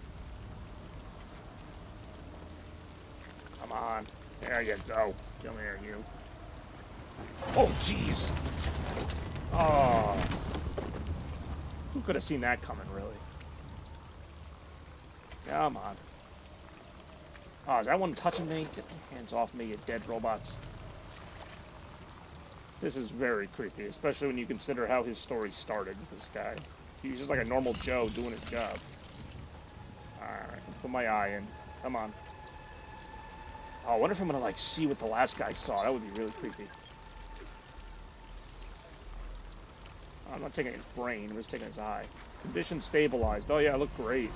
Come on. There you go. Come here, you. Oh, jeez. Oh. Who could have seen that coming, really? Come on. Oh, is that one touching me? Get your hands off me, you dead robots. This is very creepy, especially when you consider how his story started with this guy. He was just like a normal Joe doing his job. Alright, let's put my eye in. Come on. Oh, I wonder if I'm gonna, like, see what the last guy saw. That would be really creepy. I'm not taking his brain, I'm just taking his eye. Condition stabilized. Oh yeah, I look great.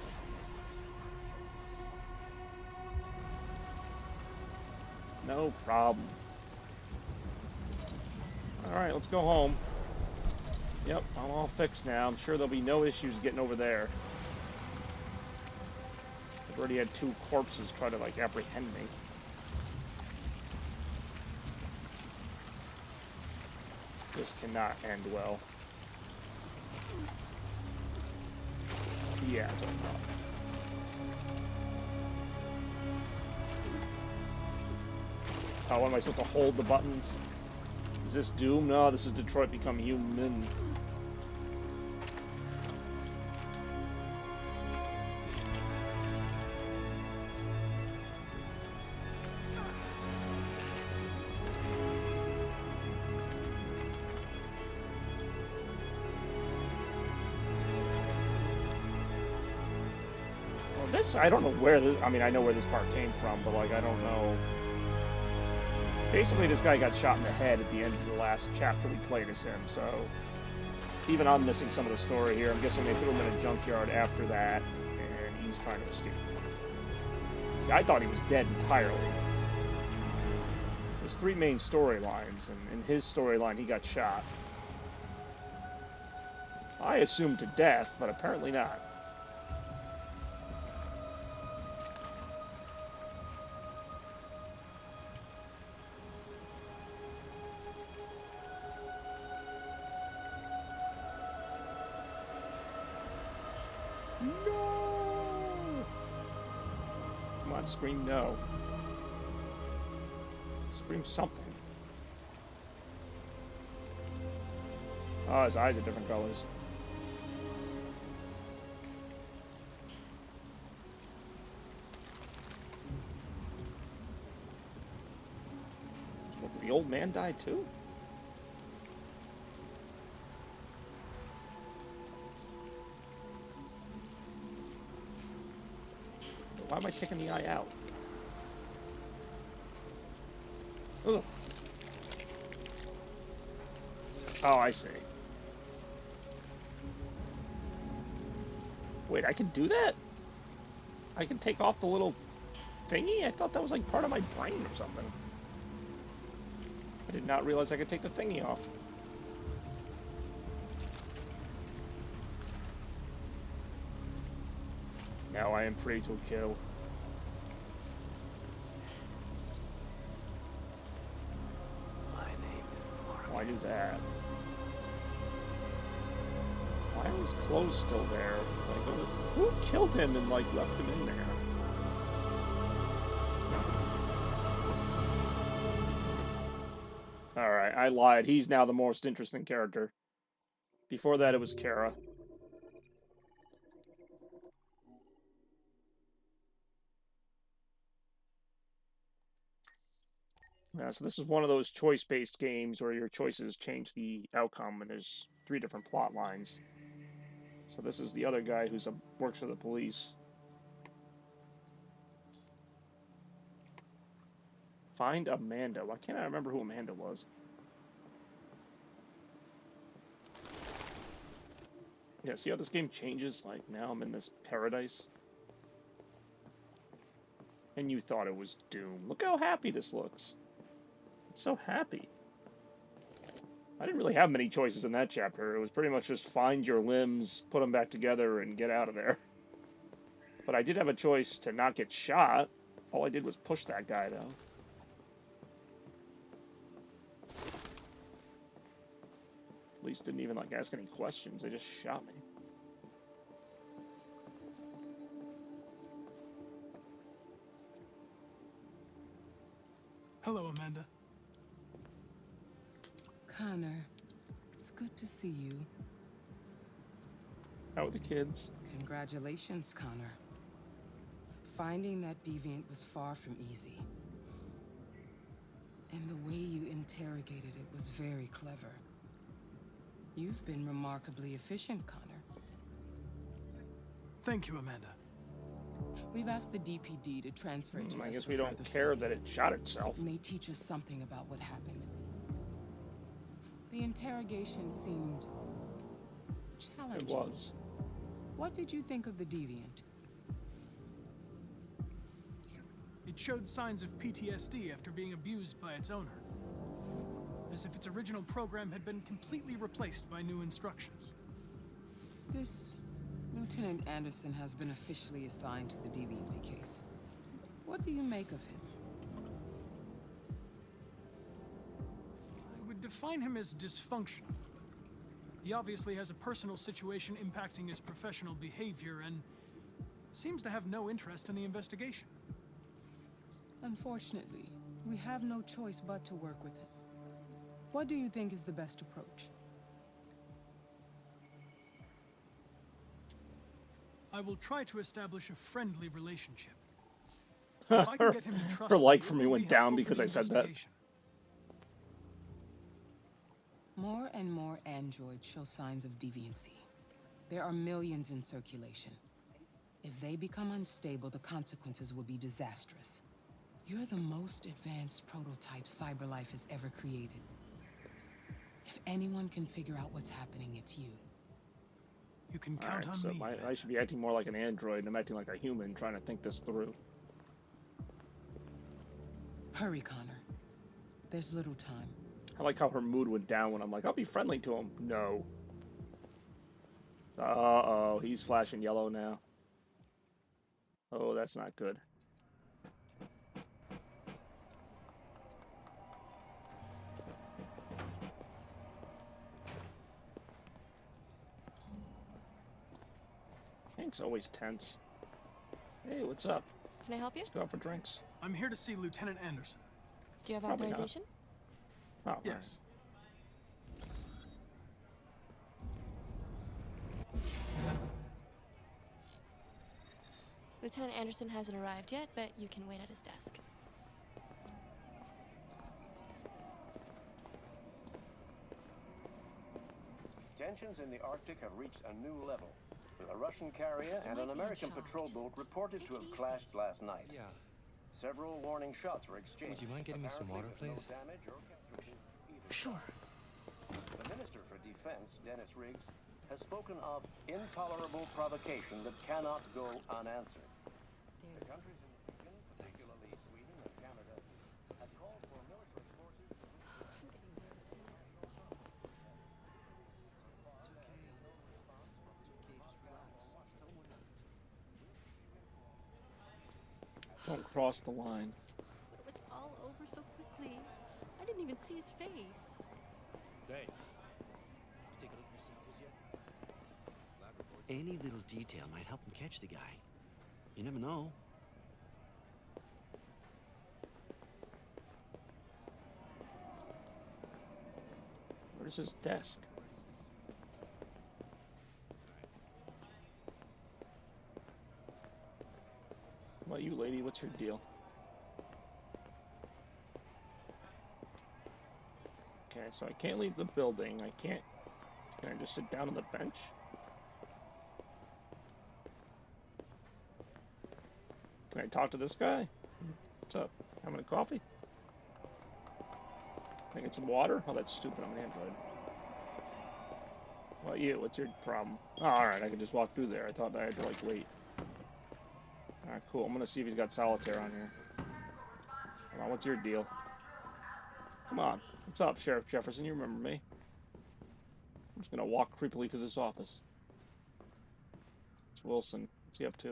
No problem. Alright, let's go home. Yep, I'm all fixed now. I'm sure there'll be no issues getting over there. I've already had 2 corpses try to, like, apprehend me. This cannot end well. Yeah, it's over. Oh, what am I supposed to hold the buttons? Is this Doom? No, this is Detroit Become Human. Well, this, I don't know where this, I mean, I know where this part came from, but, like, I don't know. Basically, this guy got shot in the head at the end of the last chapter we played as him, so even I'm missing some of the story here. I'm guessing they threw him in a junkyard after that, and he's trying to escape. See, I thought he was dead entirely. There's 3 main storylines, and in his storyline, he got shot. I assumed to death, but apparently not. No! Come on, scream no. Scream something. Oh, his eyes are different colors. What, did the old man die too? Why am I taking the eye out? Ugh. Oh, I see. Wait, I can do that? I can take off the little thingy? I thought that was like part of my brain or something. I did not realize I could take the thingy off. Now I am free to kill. My name is Marcus. Why do that? Why are his clothes still there? Like, who killed him and like left him in there? Alright, I lied. He's now the most interesting character. Before that, it was Kara. Yeah, so this is one of those choice-based games where your choices change the outcome, and there's 3 different plot lines. So this is the other guy who's works for the police. Find Amanda. Why can't I remember who Amanda was? Yeah, see how this game changes? Like, now I'm in this paradise. And you thought it was Doom. Look how happy this looks. It's so happy. I didn't really have many choices in that chapter. It was pretty much just find your limbs, put them back together, and get out of there. But I did have a choice to not get shot. All I did was push that guy, though. Police didn't even, like, ask any questions. They just shot me. Hello, Amanda. Connor, it's good to see you. How are the kids? Congratulations, Connor. Finding that deviant was far from easy. And the way you interrogated it was very clever. You've been remarkably efficient, Connor. Thank you, Amanda. We've asked the DPD to transfer it to us. I guess for we don't further care study. that it shot itself. It may teach us something about what happened. The interrogation seemed challenging. It was. What did you think of the deviant? It showed signs of PTSD after being abused by its owner. As if its original program had been completely replaced by new instructions. This Lieutenant Anderson has been officially assigned to the deviancy case. What do you make of him? I would define him as dysfunctional. He obviously has a personal situation impacting his professional behavior and seems to have no interest in the investigation. Unfortunately, we have no choice but to work with him. What do you think is the best approach? I will try to establish a friendly relationship. If I can get him to trust Her like me, for it me will went be down helpful for because the I said that. investigation. More and more androids show signs of deviancy. There are millions in circulation. If they become unstable, the consequences will be disastrous. You're the most advanced prototype CyberLife has ever created. If anyone can figure out what's happening, it's you. You can count Alright, on so me. I should be acting more like an android, and I'm acting like a human trying to think this through. Hurry, Connor. There's little time. I like how her mood went down when I'm like, I'll be friendly to him. No. Uh-oh, he's flashing yellow now. Oh, that's not good. Hank's always tense. Hey, what's up? Can I help you? Let's go out for drinks. I'm here to see Lieutenant Anderson. Do you have Probably not. authorization? Oh, Yes. Lieutenant Anderson hasn't arrived yet, but you can wait at his desk. Tensions in the Arctic have reached a new level, with a Russian carrier and an American patrol boat reported to have clashed last night. Yeah. Several warning shots were exchanged. Would you mind getting me some water, apparently with please? No damage or casualties either Sure. side. The Minister for Defense, Dennis Riggs, has spoken of intolerable provocation that cannot go unanswered. The countries in the region, particularly Sweden and Canada, have called for military forces to Don't cross the line. It was all over so quickly. I didn't even see his face. Hey. Take a look at the samples yet? Any little detail might help him catch the guy. You never know. Where's his desk? What about you, lady? What's your deal? Okay, so I can't leave the building. I can't... Can I just sit down on the bench? Can I talk to this guy? What's up? Having a coffee? Can I get some water? Oh, that's stupid. I'm an android. What about you? What's your problem? Oh, alright, I can just walk through there. I thought I had to, like, wait. Alright, cool. I'm gonna see if he's got solitaire on here. Come on, what's your deal? Come on. What's up, Sheriff Jefferson? You remember me. I'm just gonna walk creepily through this office. It's Wilson. What's he up to?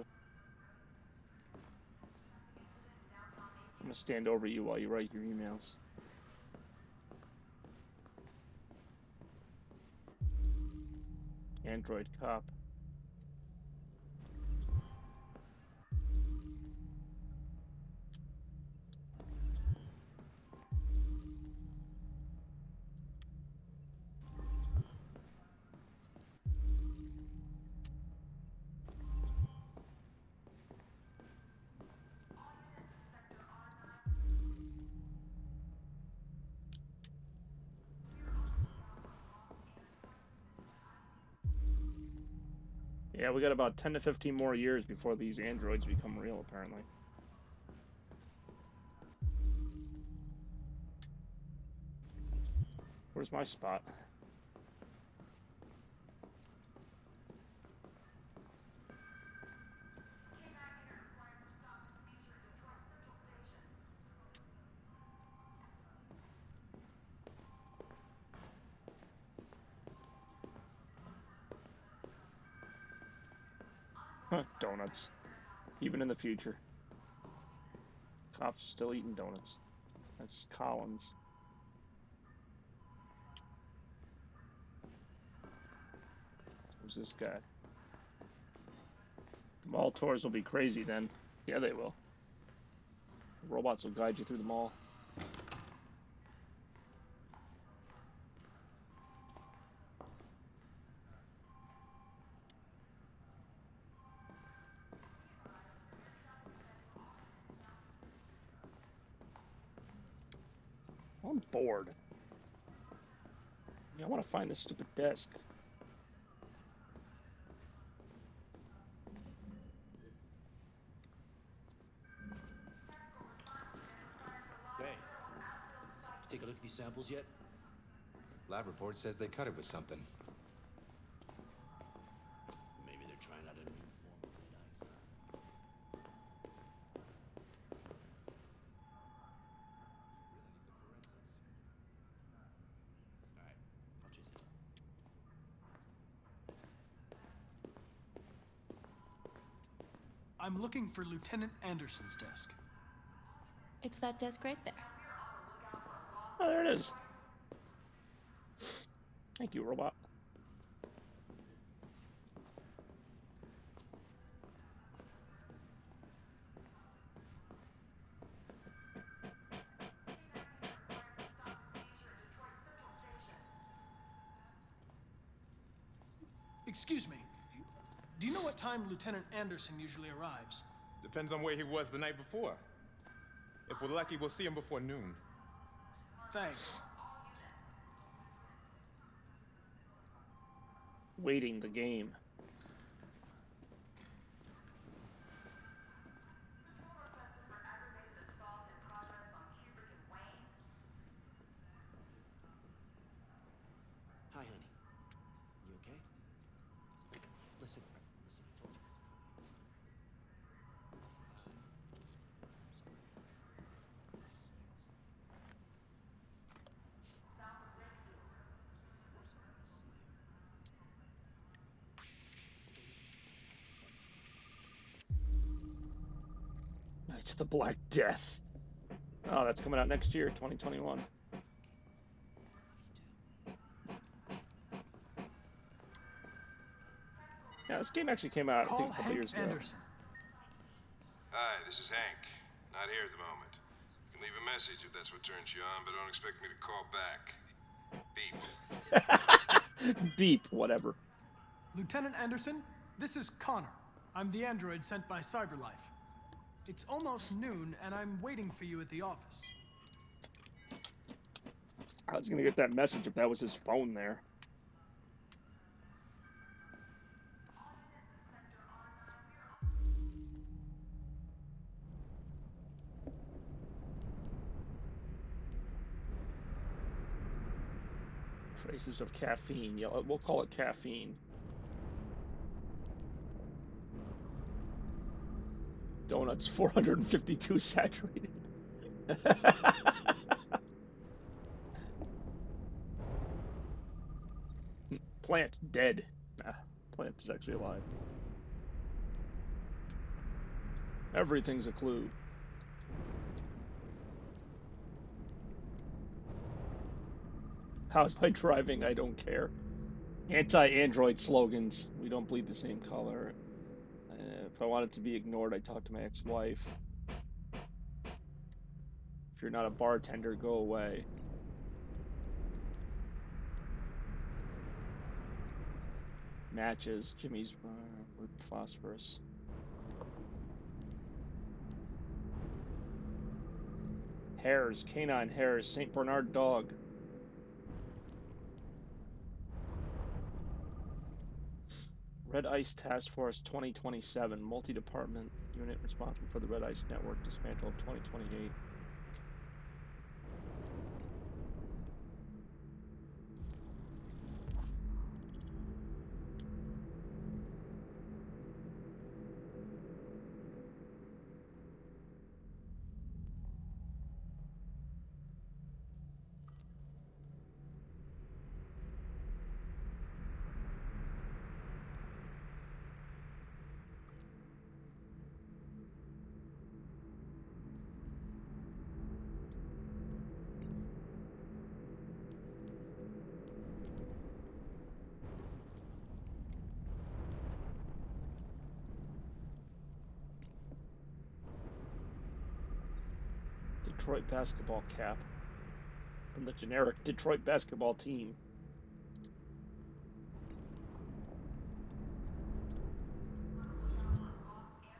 I'm gonna stand over you while you write your emails. Android cop. Yeah, we got about 10 to 15 more years before these androids become real, apparently. Where's my spot? Huh, donuts. Even in the future. Cops are still eating donuts. That's Collins. Who's this guy? The mall tours will be crazy then. Yeah, they will. Robots will guide you through the mall. I'm bored. I want to find this stupid desk. Hey, take a look at these samples yet? Lab report says they cut it with something. Maybe they're trying out a new form of lead ice. All right, I'll chase it. I'm looking for Lieutenant Anderson's desk. It's that desk right there. Oh, there it is. Thank you, robot. Excuse me. Do you know what time Lieutenant Anderson usually arrives? Depends on where he was the night before. If we're lucky, we'll see him before noon. Thanks. Waiting the game. Hi, honey. You okay? Listen, I told you not to come here. Knights of the Black Death. Oh, that's coming out next year, 2021. Yeah, this game actually came out, I think, a couple years ago. Hi, this is Hank. Not here at the moment. You can leave a message if that's what turns you on, but don't expect me to call back. Beep. Beep, whatever. Lieutenant Anderson, this is Connor. I'm the android sent by CyberLife. It's almost noon, and I'm waiting for you at the office. I was gonna get that message if that was his phone there. Traces of caffeine. Yeah, we'll call it caffeine. Donuts 452 saturated. Plant dead. Ah, plant is actually alive. Everything's a clue. How's my driving? I don't care. Anti-android slogans. We don't bleed the same color. If I want it to be ignored, I talk to my ex-wife. If you're not a bartender, go away. Matches. Jimmy's with phosphorus. Hares. Canine hares. St. Bernard dog. Red Ice Task Force 2027, multi-department unit responsible for the Red Ice Network dismantled 2028. Detroit basketball cap from the generic Detroit basketball team.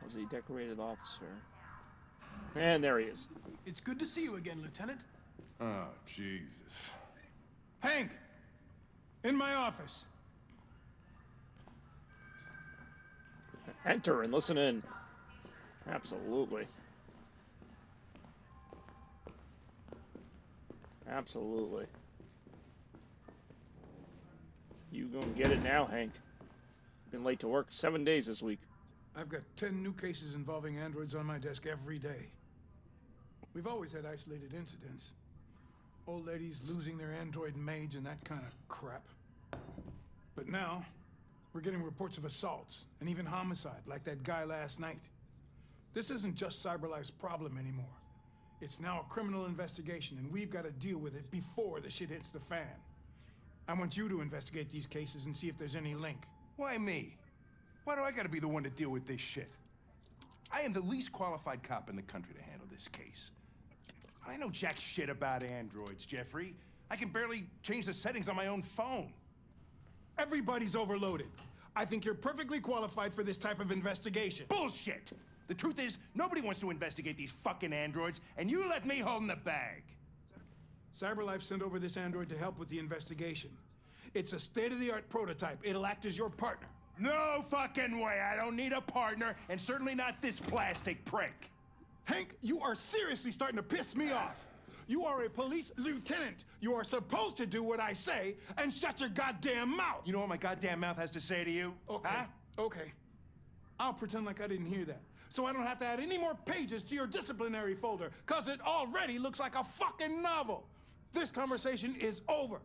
Was he decorated officer? And there he is. It's good to see you again, Lieutenant. Oh, Jesus. Hank! In my office. Enter and listen in. Absolutely. Absolutely. You gonna get it now, Hank. Been late to work 7 days this week. I've got 10 new cases involving androids on my desk every day. We've always had isolated incidents. Old ladies losing their android maids and that kind of crap. But now, we're getting reports of assaults and even homicide, like that guy last night. This isn't just CyberLife's problem anymore. It's now a criminal investigation, and we've got to deal with it before the shit hits the fan. I want you to investigate these cases and see if there's any link. Why me? Why do I gotta be the one to deal with this shit? I am the least qualified cop in the country to handle this case. I know jack shit about androids, Jeffrey. I can barely change the settings on my own phone. Everybody's overloaded. I think you're perfectly qualified for this type of investigation. Bullshit! The truth is, nobody wants to investigate these fucking androids, and you left me holding the bag. CyberLife sent over this android to help with the investigation. It's a state-of-the-art prototype. It'll act as your partner. No fucking way! I don't need a partner, and certainly not this plastic prick. Hank, you are seriously starting to piss me off. You are a police lieutenant. You are supposed to do what I say and shut your goddamn mouth. You know what my goddamn mouth has to say to you? Okay, huh? okay. I'll pretend like I didn't hear that, so I don't have to add any more pages to your disciplinary folder, because it already looks like a fucking novel. This conversation is over.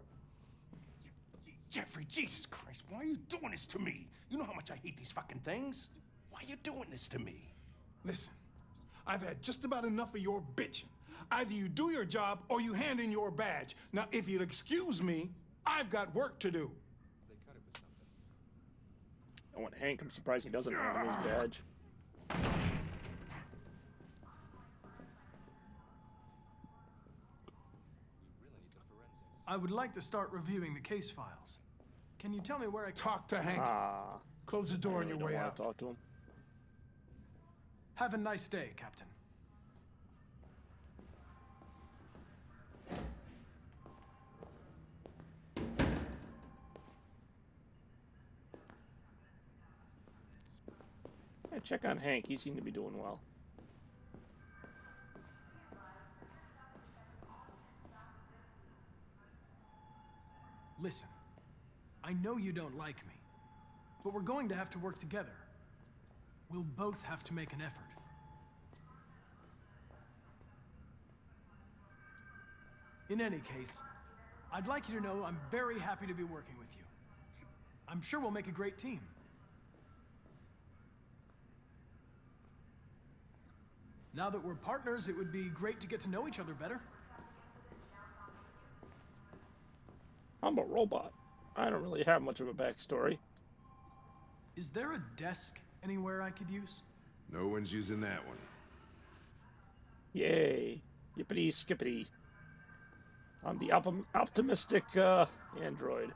Jeffrey, Jesus Christ, why are you doing this to me? You know how much I hate these fucking things. Why are you doing this to me? Listen, I've had just about enough of your bitching. Either you do your job or you hand in your badge. Now, if you'll excuse me, I've got work to do. I want Hank. I'm surprised he doesn't have his badge. I would like to start reviewing the case files. Can you tell me where I talk to Hank? Close the door on your way out. Talk to him. Have a nice day, Captain. Yeah, check on Hank. He seemed to be doing well. Listen, I know you don't like me, but we're going to have to work together. We'll both have to make an effort. In any case, I'd like you to know I'm very happy to be working with you. I'm sure we'll make a great team. Now that we're partners, it would be great to get to know each other better. I'm a robot. I don't really have much of a backstory. Is there a desk anywhere I could use? No one's using that one. Yay. Yippity skippity. I'm the optimistic android.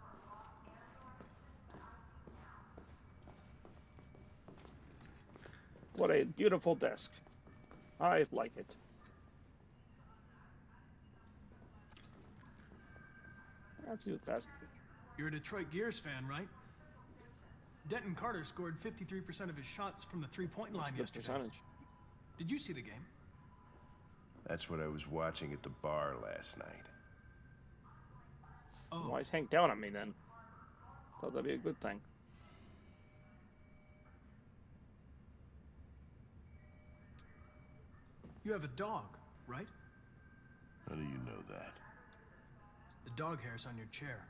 What a beautiful desk. I like it. Let's see what best. You're a Detroit Gears fan, right? Denton Carter scored 53% of his shots from the three-point line yesterday. Percentage. Did you see the game? That's what I was watching at the bar last night. Oh. Why is Hank down on me then? Thought that'd be a good thing. You have a dog, right? How do you know that? The dog hair's on your chair.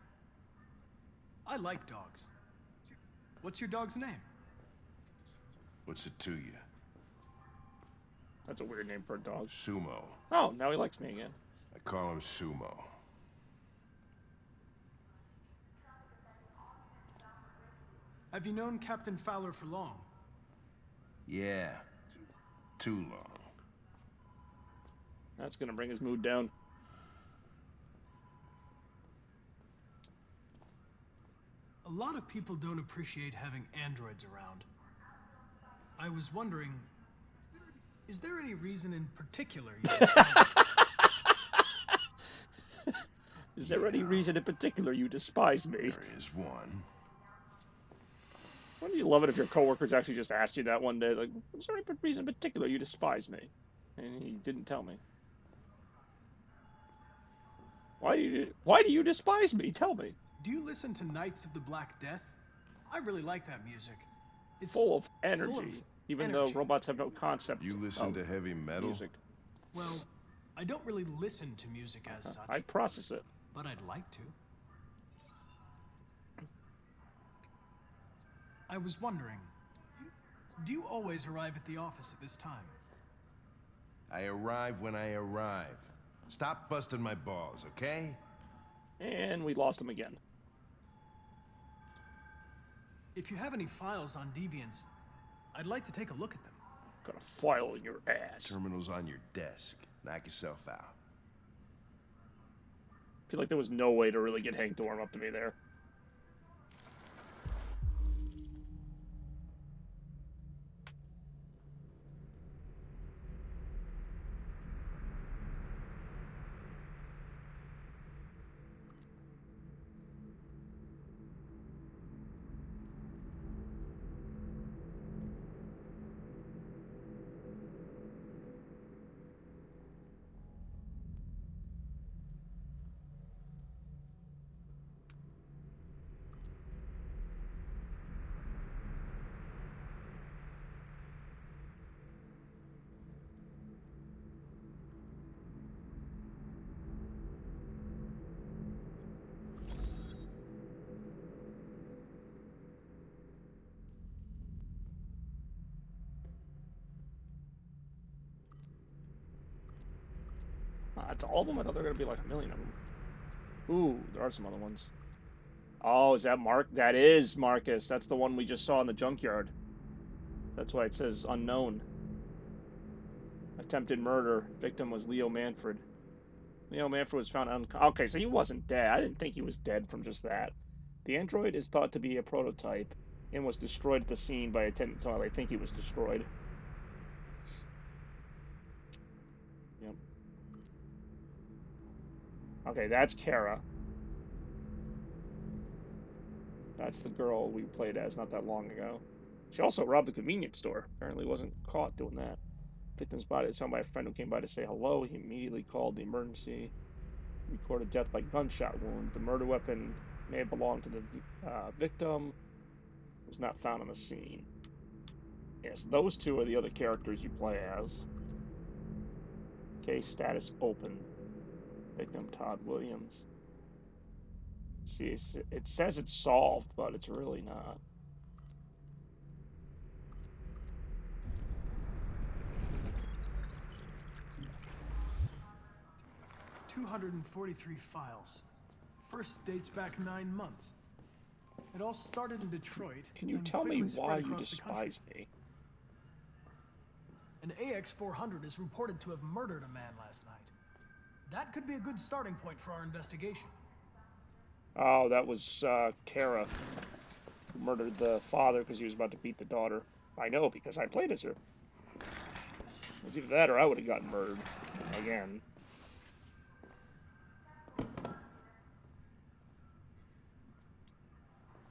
I like dogs. What's your dog's name? What's it to you? That's a weird name for a dog. Sumo. Oh, now he likes me again. I call him Sumo. Have you known Captain Fowler for long? Yeah. Too long. That's gonna bring his mood down. A lot of people don't appreciate having androids around. I was wondering, is there any reason in particular you Is there any reason in particular you despise me? There is one. Wouldn't you love it if your coworkers actually just asked you that one day, like, is there any reason in particular you despise me? And he didn't tell me. Why do you despise me? Tell me. Do you listen to Knights of the Black Death? I really like that music. It's full of energy, even though robots have no concept. You listen to heavy metal? Music. Well, I don't really listen to music as such. I process it. But I'd like to. I was wondering, do you always arrive at the office at this time? I arrive when I arrive. Stop busting my balls, okay? And we lost him again. If you have any files on Deviants, I'd like to take a look at them. Got a file in your ass. Terminal's on your desk. Knock yourself out. I feel like there was no way to really get Hank to warm up to me there. That's all of them? I thought there were going to be like a million of them. Ooh, there are some other ones. Oh, is that Mark? That is Marcus. That's the one we just saw in the junkyard. That's why it says unknown. Attempted murder. Victim was Leo Manfred. Leo Manfred was found okay, so he wasn't dead. I didn't think he was dead from just that. The android is thought to be a prototype and was destroyed at the scene by attendants. So I think he was destroyed. Yep. Okay, that's Kara. That's the girl we played as not that long ago. She also robbed a convenience store. Apparently wasn't caught doing that. Victim's body is found by a friend who came by to say hello. He immediately called the emergency. Recorded death by gunshot wound. The murder weapon may have belonged to the victim. Was not found on the scene. Yes, those two are the other characters you play as. Case status open. Victim Todd Williams. See, it says it's solved, but it's really not. $243 files. First dates back 9 months. It all started in Detroit. Can you tell me why you despise me? An AX-400 is reported to have murdered a man last night. That could be a good starting point for our investigation. Oh, that was Kara, who murdered the father because he was about to beat the daughter. I know, because I played as her. It was either that or I would have gotten murdered. Again.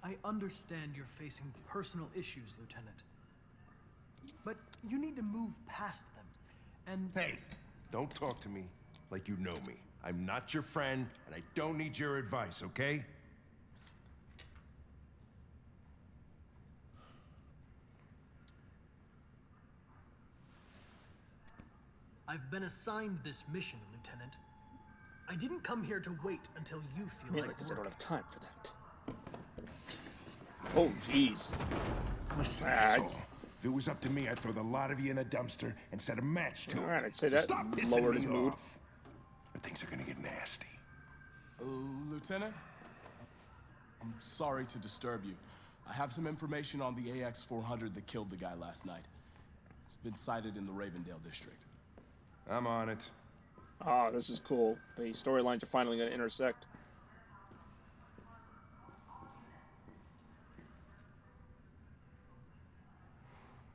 I understand you're facing personal issues, Lieutenant. But you need to move past them, and... Hey, don't talk to me like you know me. I'm not your friend, and I don't need your advice, okay? I've been assigned this mission, Lieutenant. I didn't come here to wait until you feel Mainly like because I work. don't have time for that. Oh, jeez. Listen, asshole. If it was up to me, I'd throw the lot of you in a dumpster and set a match to it. All right, I'd say So that stop pissing lowered me his mood. off. Or things are gonna get nasty. Lieutenant? I'm sorry to disturb you. I have some information on the AX-400 that killed the guy last night. It's been sighted in the Ravendale district. I'm on it. Ah, this is cool. The storylines are finally going to intersect.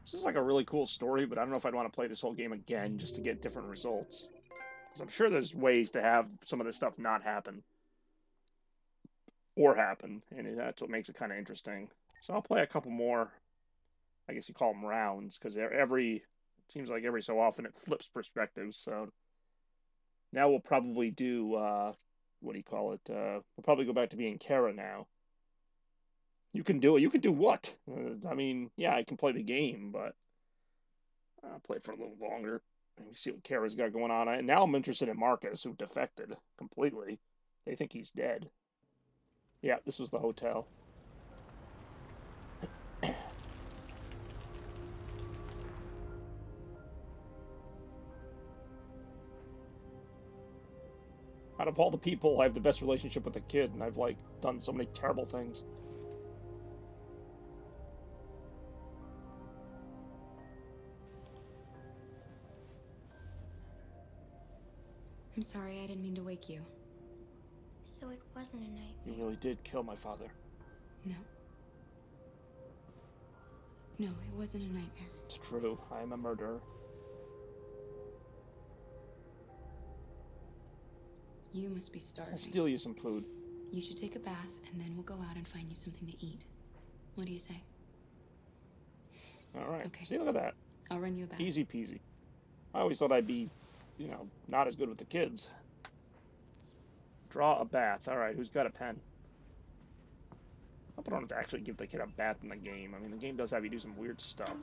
This is like a really cool story, but I don't know if I'd want to play this whole game again just to get different results. Because I'm sure there's ways to have some of this stuff not happen. Or happen, and that's what makes it kind of interesting. So I'll play a couple more, I guess you call them rounds, because it seems like every so often it flips perspectives, so now we'll probably do, what do you call it, we'll probably go back to being Kara now. You can do it. You can do what? I mean, yeah, I can play the game, but I'll play it for a little longer. Let me see what Kara's got going on. And now I'm interested in Marcus, who defected completely. They think he's dead. Yeah, this was the hotel. Out of all the people, I have the best relationship with the kid, and I've, like, done so many terrible things. I'm sorry, I didn't mean to wake you. So it wasn't a nightmare. You really did kill my father. No. No, it wasn't a nightmare. It's true. I am a murderer. You must be starving. I'll steal you some food. You should take a bath, and then we'll go out and find you something to eat. What do you say? All right. Okay. See, look at that. I'll run you a bath. Easy peasy. I always thought I'd be, you know, not as good with the kids. Draw a bath. All right, who's got a pen? I hope I don't have to actually give the kid a bath in the game. I mean, the game does have you do some weird stuff.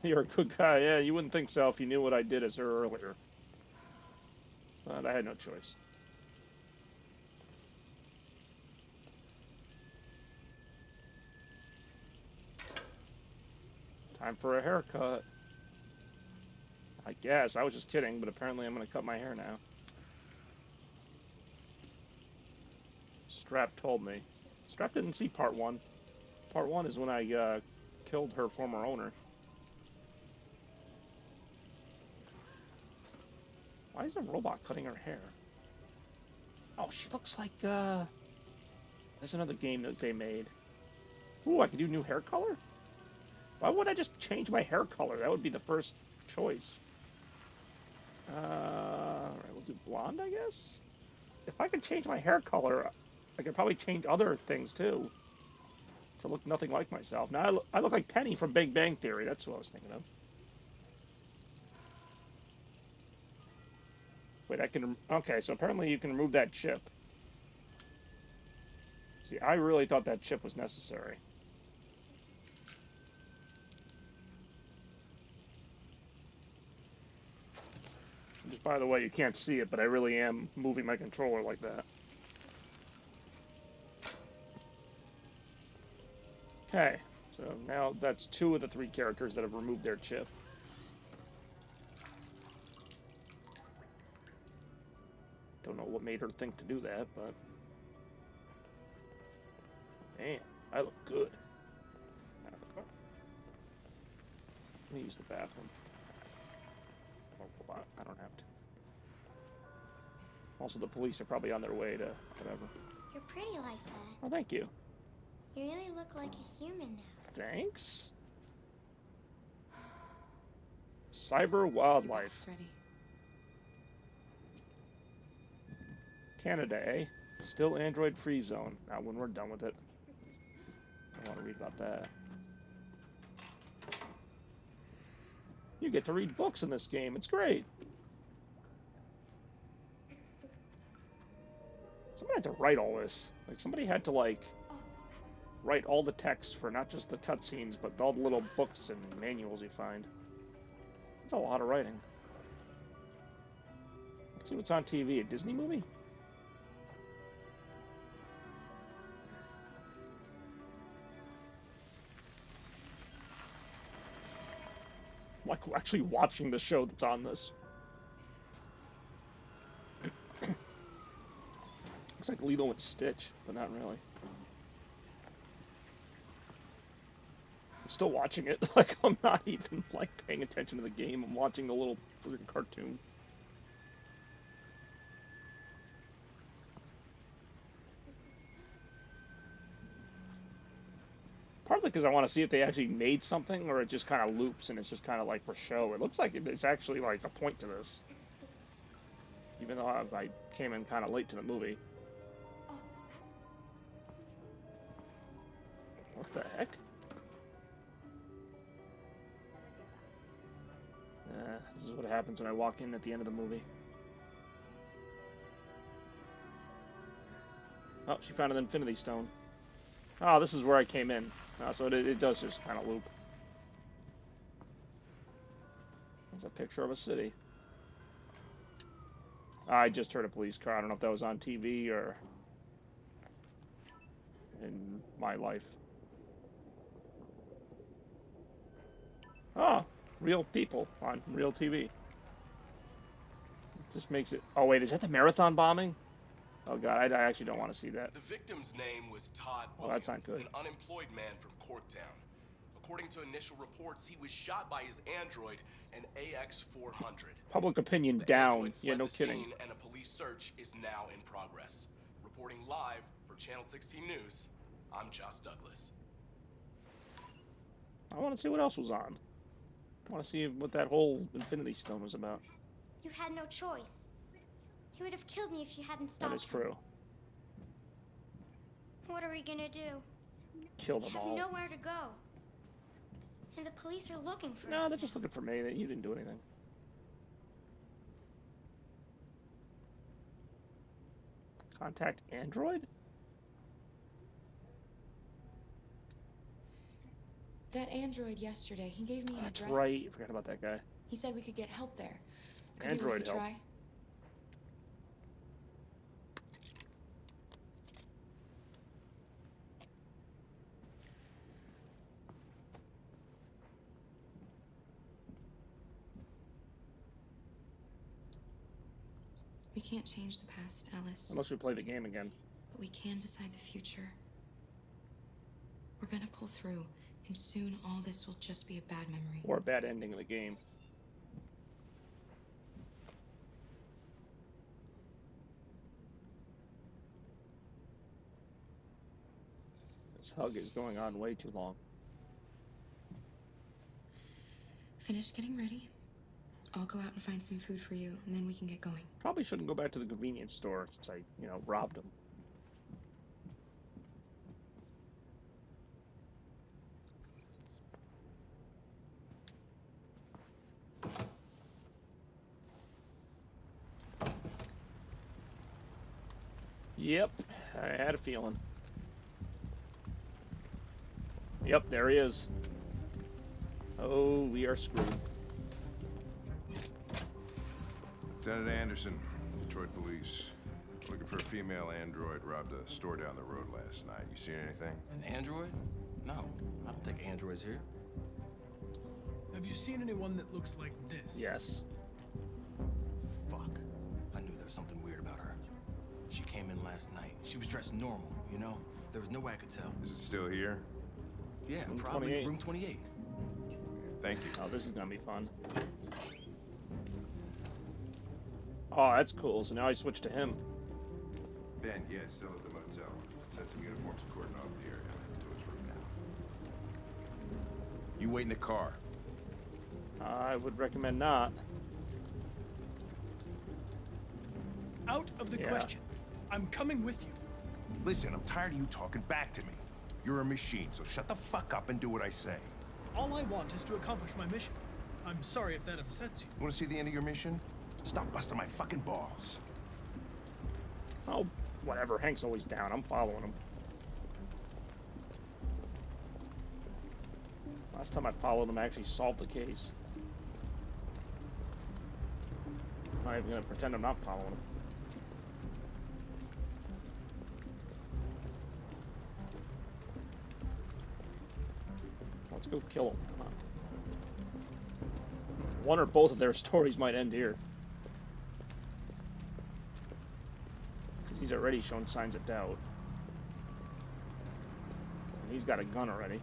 You're a good guy. Yeah, you wouldn't think so if you knew what I did as her earlier. But I had no choice. Time for a haircut. I guess. I was just kidding, but apparently I'm going to cut my hair now. Strap told me. Strap didn't see part 1. Part 1 is when I killed her former owner. Why is a robot cutting her hair? Oh, she looks like, there's another game that they made. Ooh, I can do new hair color? Why would I just change my hair color? That would be the first choice. Alright, we'll do blonde, I guess? If I could change my hair color, I could probably change other things, too. To look nothing like myself. Now, I look like Penny from Big Bang Theory. That's what I was thinking of. Wait, I can... Okay, so apparently you can remove that chip. See, I really thought that chip was necessary. Just by the way, you can't see it, but I really am moving my controller like that. Okay, so now that's 2 of the 3 characters that have removed their chip. Don't know what made her think to do that, but... Man, I look good. Let me use the bathroom. I don't have to. Also, the police are probably on their way to whatever. You're pretty like that. Oh, thank you. You really look like a human now. Thanks. Cyber wildlife. Ready. Canada, eh? Still Android free zone. Not when we're done with it. I want to read about that. You get to read books in this game. It's great. Somebody had to write all this. Like, somebody had to, like, write all the text for not just the cutscenes, but all the little books and manuals you find. That's a lot of writing. Let's see what's on TV. A Disney movie? Like, actually watching the show that's on this. Looks like Lilo and Stitch, but not really. still watching it. Like, I'm not even, like, paying attention to the game. I'm watching the little freaking cartoon. Partly because I want to see if they actually made something, or it just kind of loops and it's just kind of like for show. It looks like it's actually like a point to this. Even though I came in kind of late to the movie. What the heck? This is what happens when I walk in at the end of the movie. Oh, she found an Infinity Stone. Oh, this is where I came in. So it does just kind of loop. There's a picture of a city. I just heard a police car. I don't know if that was on TV or in my life. Oh, real people on real TV. Just makes it... Oh, wait, is that the marathon bombing? Oh, God, I actually don't want to see that. The victim's name was Todd Well, that's not good. an unemployed man from Corktown. According to initial reports, he was shot by his android, an AX-400. Public opinion The down. android Yeah, fled no the kidding. scene, and a police search is now in progress. Reporting live for Channel 16 News, I'm Josh Douglas. I want to see what else was on. I want to see what that whole Infinity Stone was about. You had no choice. He would have killed me if you hadn't stopped That is him. true. What are we gonna do? Kill We them have all. nowhere to go. And the police are looking for No, us. they're just looking for me. You didn't do anything. Contact Android? That android yesterday, he gave me an That's address. right. I forgot about that guy. He said we could get help there. Could Android be worth a help. try. We can't change the past, Alice, Unless we play the game again. but we can decide the future. We're gonna pull through, and soon all this will just be a bad memory. Or a bad ending of the game. This hug is going on way too long. Finished getting ready. I'll go out and find some food for you, and then we can get going. Probably shouldn't go back to the convenience store since I, robbed him. Yep, I had a feeling. Yep, there he is. Oh, we are screwed. Lieutenant Anderson, Detroit Police. Looking for a female android robbed a store down the road last night. You seen anything? An android? No, I don't think androids here. Have you seen anyone that looks like this? Yes. Fuck. I knew there was something weird about her. She came in last night. She was dressed normal, you know? There was no way I could tell. Is it still here? Yeah, Room probably 28. room 28. Thank you. Oh, this is gonna be fun. Oh, that's cool. So now I switch to him. Ben, yeah, it's still at the motel. Sent some uniforms to cordon off the area. To his room now. You wait in the car. I would recommend not. Out of the Yeah. question. I'm coming with you. Listen, I'm tired of you talking back to me. You're a machine, so shut the fuck up and do what I say. All I want is to accomplish my mission. I'm sorry if that upsets you. You want to see the end of your mission? Stop busting my fucking balls. Oh, whatever. Hank's always down. I'm following him. Last time I followed him, I actually solved the case. I'm not even gonna pretend I'm not following him. Let's go kill him. Come on. One or both of their stories might end here. Because he's already shown signs of doubt. And he's got a gun already.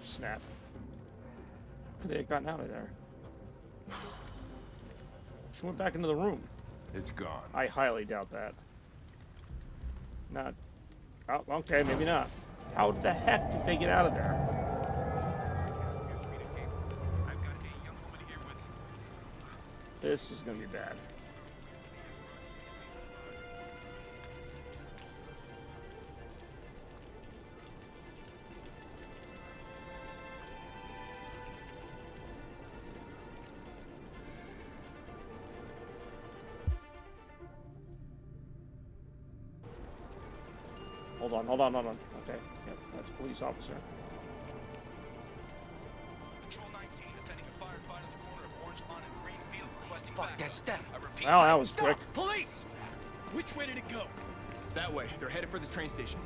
snap. Could they have gotten out of there? She went back into the room. It's gone. I highly doubt that. Not. Oh, okay, maybe not. How the heck did they get out of there? This is gonna be bad. Hold on. Okay, yep, that's a police officer. Control 19, attending a firefight on the corner of Orange Lawn and Greenfield, requesting Fuck, that's them. I repeat. Well, that was quick. Police! Which way did it go? That way. They're headed for the train station.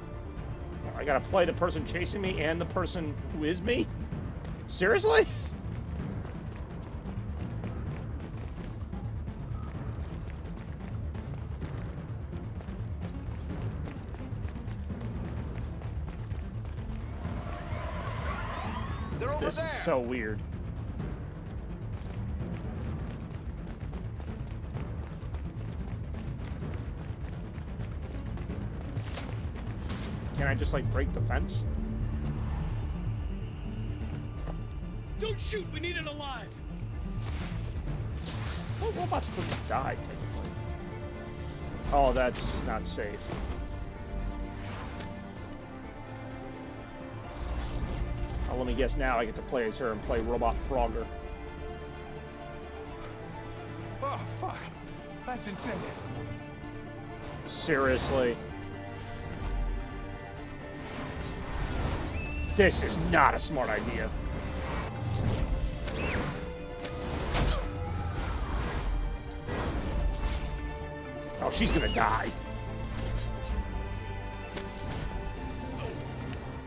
I gotta play the person chasing me and the person who is me? Seriously? They're over This there. is so weird. Can I just like break the fence? Don't shoot, we need it alive. Well, robots couldn't die, technically. Oh, that's not safe. Oh, let me guess now I get to play as her and play Robot Frogger. Oh, fuck. That's insane. Seriously. This is not a smart idea. Oh, she's gonna die.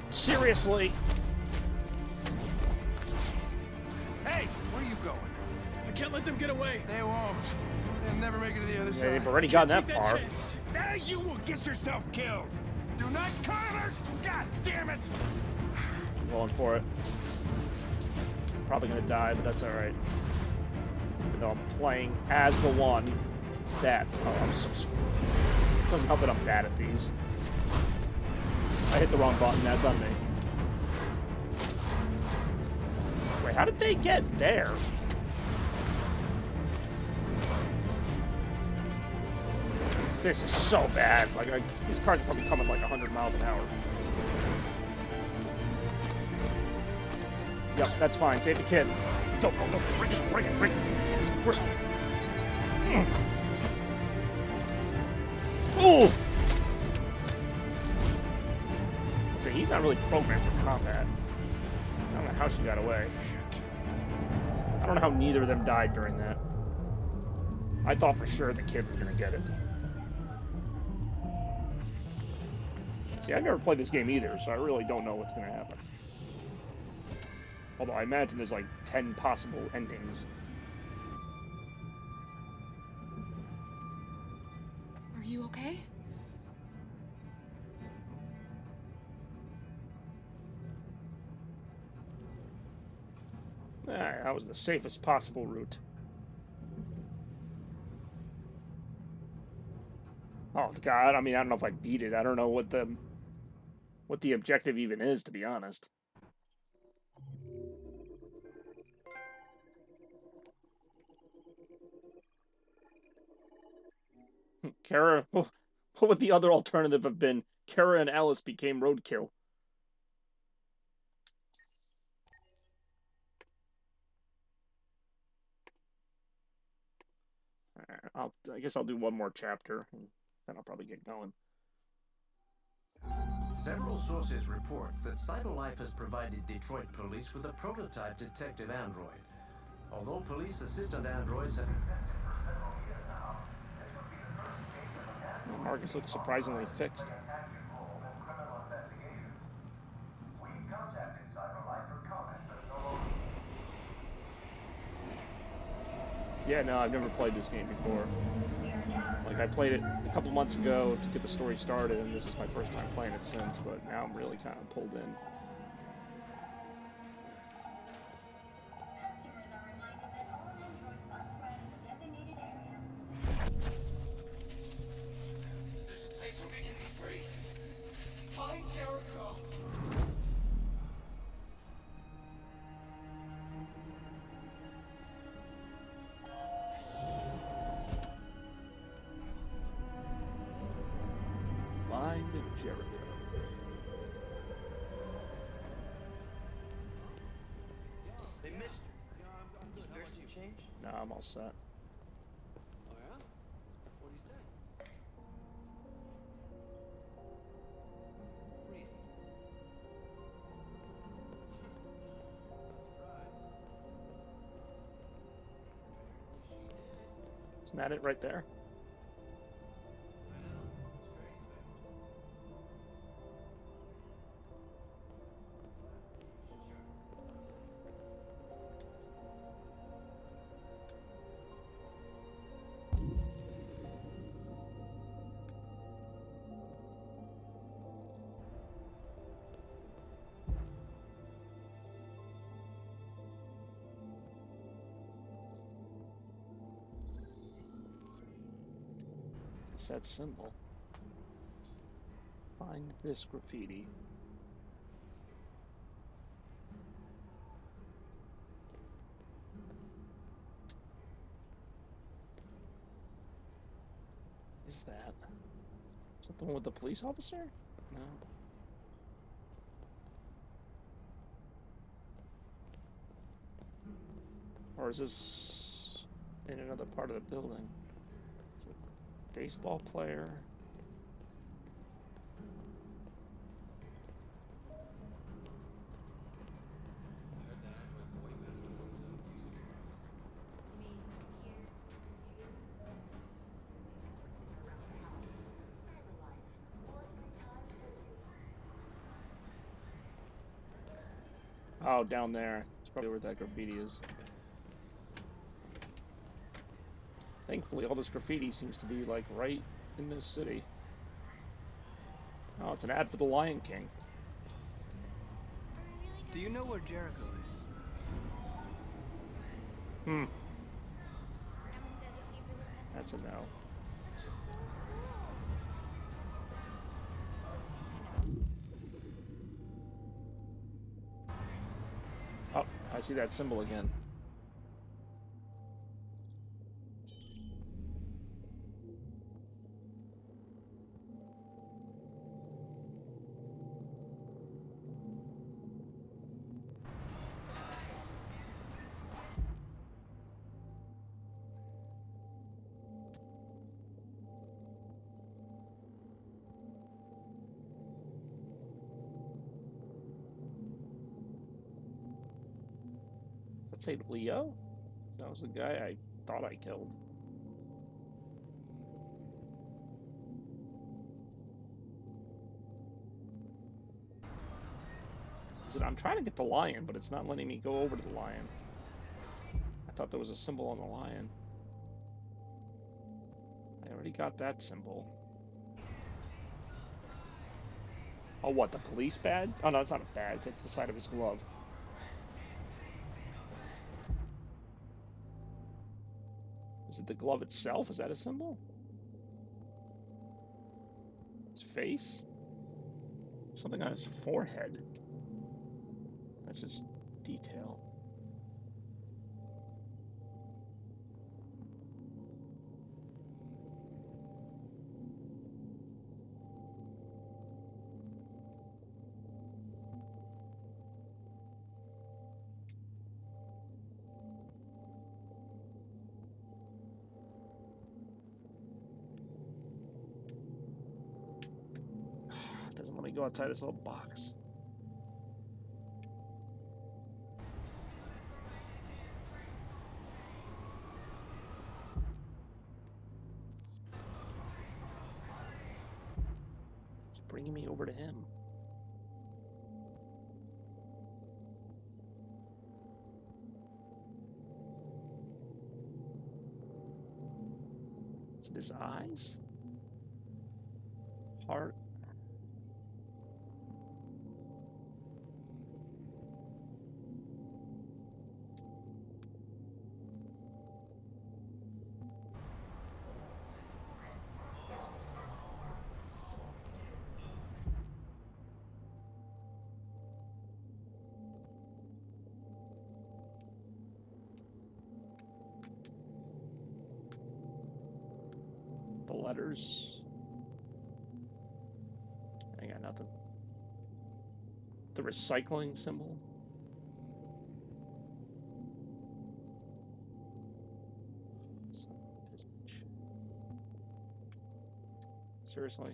Seriously? Hey, where are you going? I can't let them get away. They won't. They'll never make it to the other side. They've already gotten that Take that far. chance. Now you will get yourself killed. Do not Carter! God damn it! I'm going for it. Probably gonna die, but that's alright. Even though I'm playing as the one that... Oh, I'm so... Doesn't help that I'm bad at these. I hit the wrong button, that's on me. Wait, how did they get there? This is so bad. Like, these cars are probably coming like 100 miles an hour. Yep, that's fine. Save the kid. Go, break it. Oof! So he's not really programmed for combat. I don't know how she got away. I don't know how neither of them died during that. I thought for sure the kid was gonna get it. See, I've never played this game either, so I really don't know what's gonna happen. Although I imagine there's like 10 possible endings. Are you okay? Alright, that was the safest possible route. Oh god, I mean, I don't know if I beat it. I don't know what the objective even is, to be honest. Kara, what would the other alternative have been? Kara and Alice became roadkill. I guess I'll do one more chapter, and then I'll probably get going. Several sources report that CyberLife has provided Detroit police with a prototype detective android. Although police assistant androids have existed for several years now, this would be the first case of an android. Marcus looks surprisingly fixed. Active role in criminal investigations. We contacted CyberLife for comment, but no longer. Yeah, no, I've never played this game before. Like, I played it a couple months ago to get the story started, and this is my first time playing it since, but now I'm really kind of pulled in. Jericho. Hey, mister. Spare some change? Nah, I'm all set. Oh, yeah? What do you say? Read. Isn't that it right there? What's that symbol? Find this graffiti. Is that? Is that the one with the police officer? No. Or is this in another part of the building? Is it a baseball player? Oh, down there. It's probably where that graffiti is. Thankfully, all this graffiti seems to be, like, right in this city. Oh, it's an ad for the Lion King. Do you know where Jericho is? Hmm. That's a no. Oh, I see that symbol again. Say Leo? That was the guy I thought I killed. I'm trying to get the lion, but it's not letting me go over to the lion. I thought there was a symbol on the lion. I already got that symbol. Oh, what, the police badge? Oh, no, it's not a badge. That's the side of his glove. Is it the glove itself? Is that a symbol? His face? Something on his forehead. That's just detail. Doesn't let me go outside this little box. It's bringing me over to him. Is it his eyes? Heart? The letters. the recycling symbol? Seriously?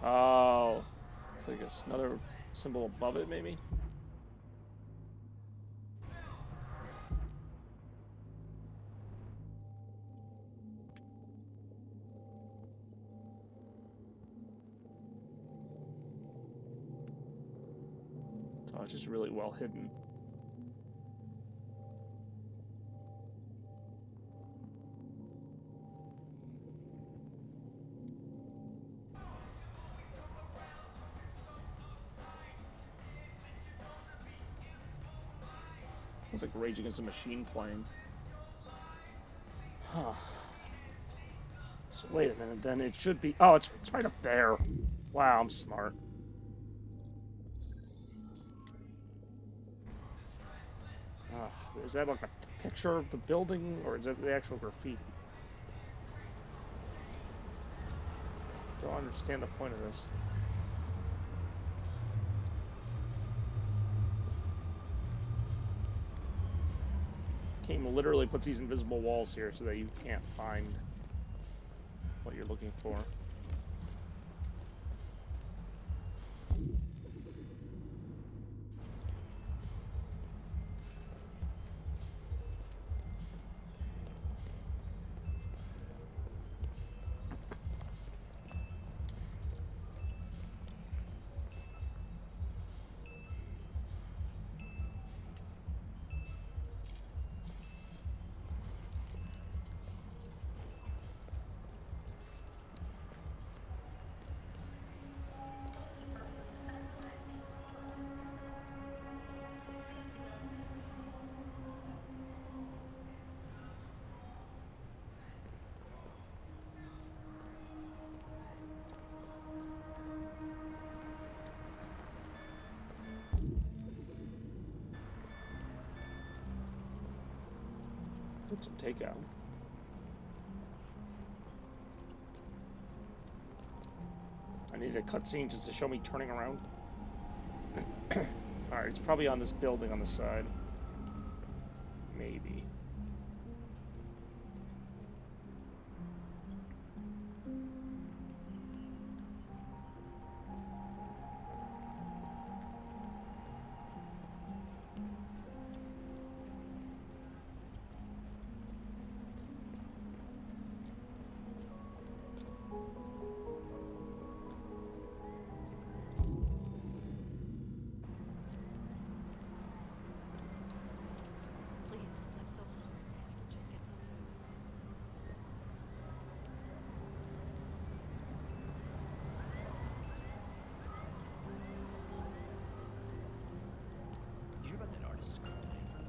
Oh, I think it's another symbol above it, maybe? Oh, it's just really well hidden. It's like Rage Against the Machine playing. Huh. So wait a minute, then it should be... Oh, it's right up there. Wow, I'm smart. Is that like a picture of the building, or is that the actual graffiti? Don't understand the point of this. Game literally puts these invisible walls here so that you can't find what you're looking for. Get some takeout. I need a cutscene just to show me turning around. Alright, it's probably on this building on the side. Maybe. You hear about that artist, Carl Langford?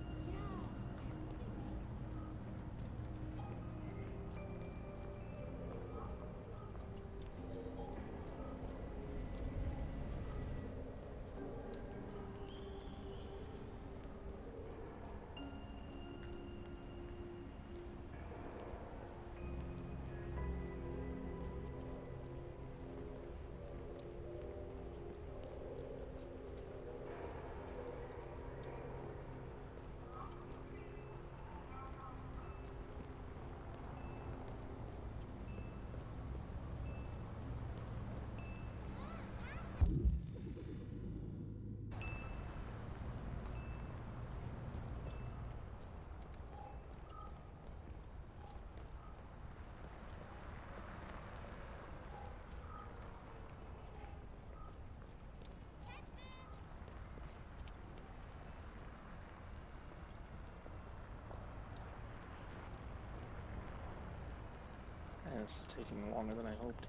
Man, this is taking longer than I hoped.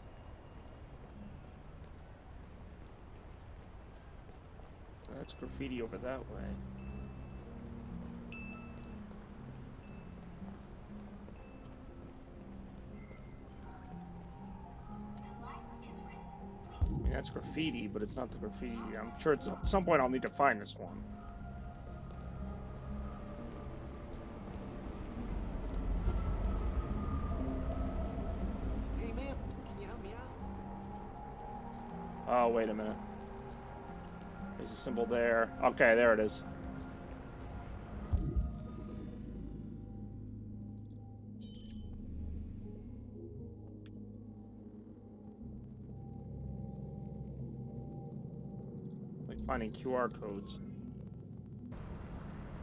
That's graffiti over that way. I mean, that's graffiti, but it's not the graffiti. I'm sure at some point I'll need to find this one. Oh, wait a minute. There's a symbol there. Okay, there it is. Like finding QR codes.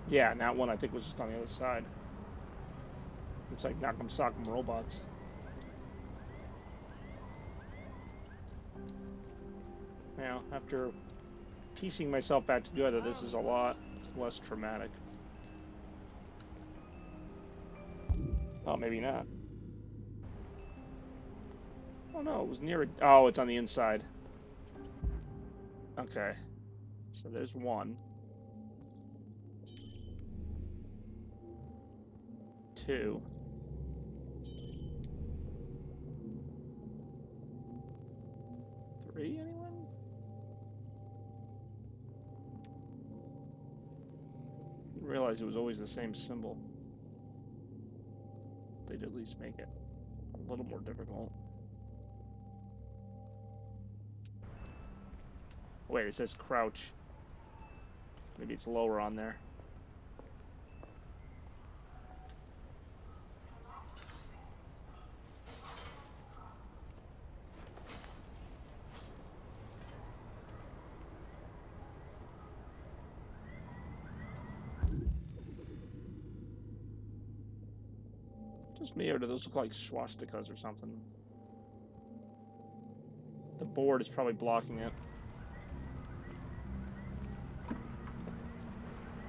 Yeah, and that one I think was just on the other side. It's like Knock'em Sock'em Robots. Now, after piecing myself back together, this is a lot less traumatic. Oh, maybe not. Oh no, it was near it. Oh, it's on the inside. Okay. So there's one. 2. 3, anyone? Didn't realize it was always the same symbol. They'd at least make it a little more difficult. Wait, it says crouch. Maybe it's lower on there. Just me, or do those look like swastikas or something? The board is probably blocking it.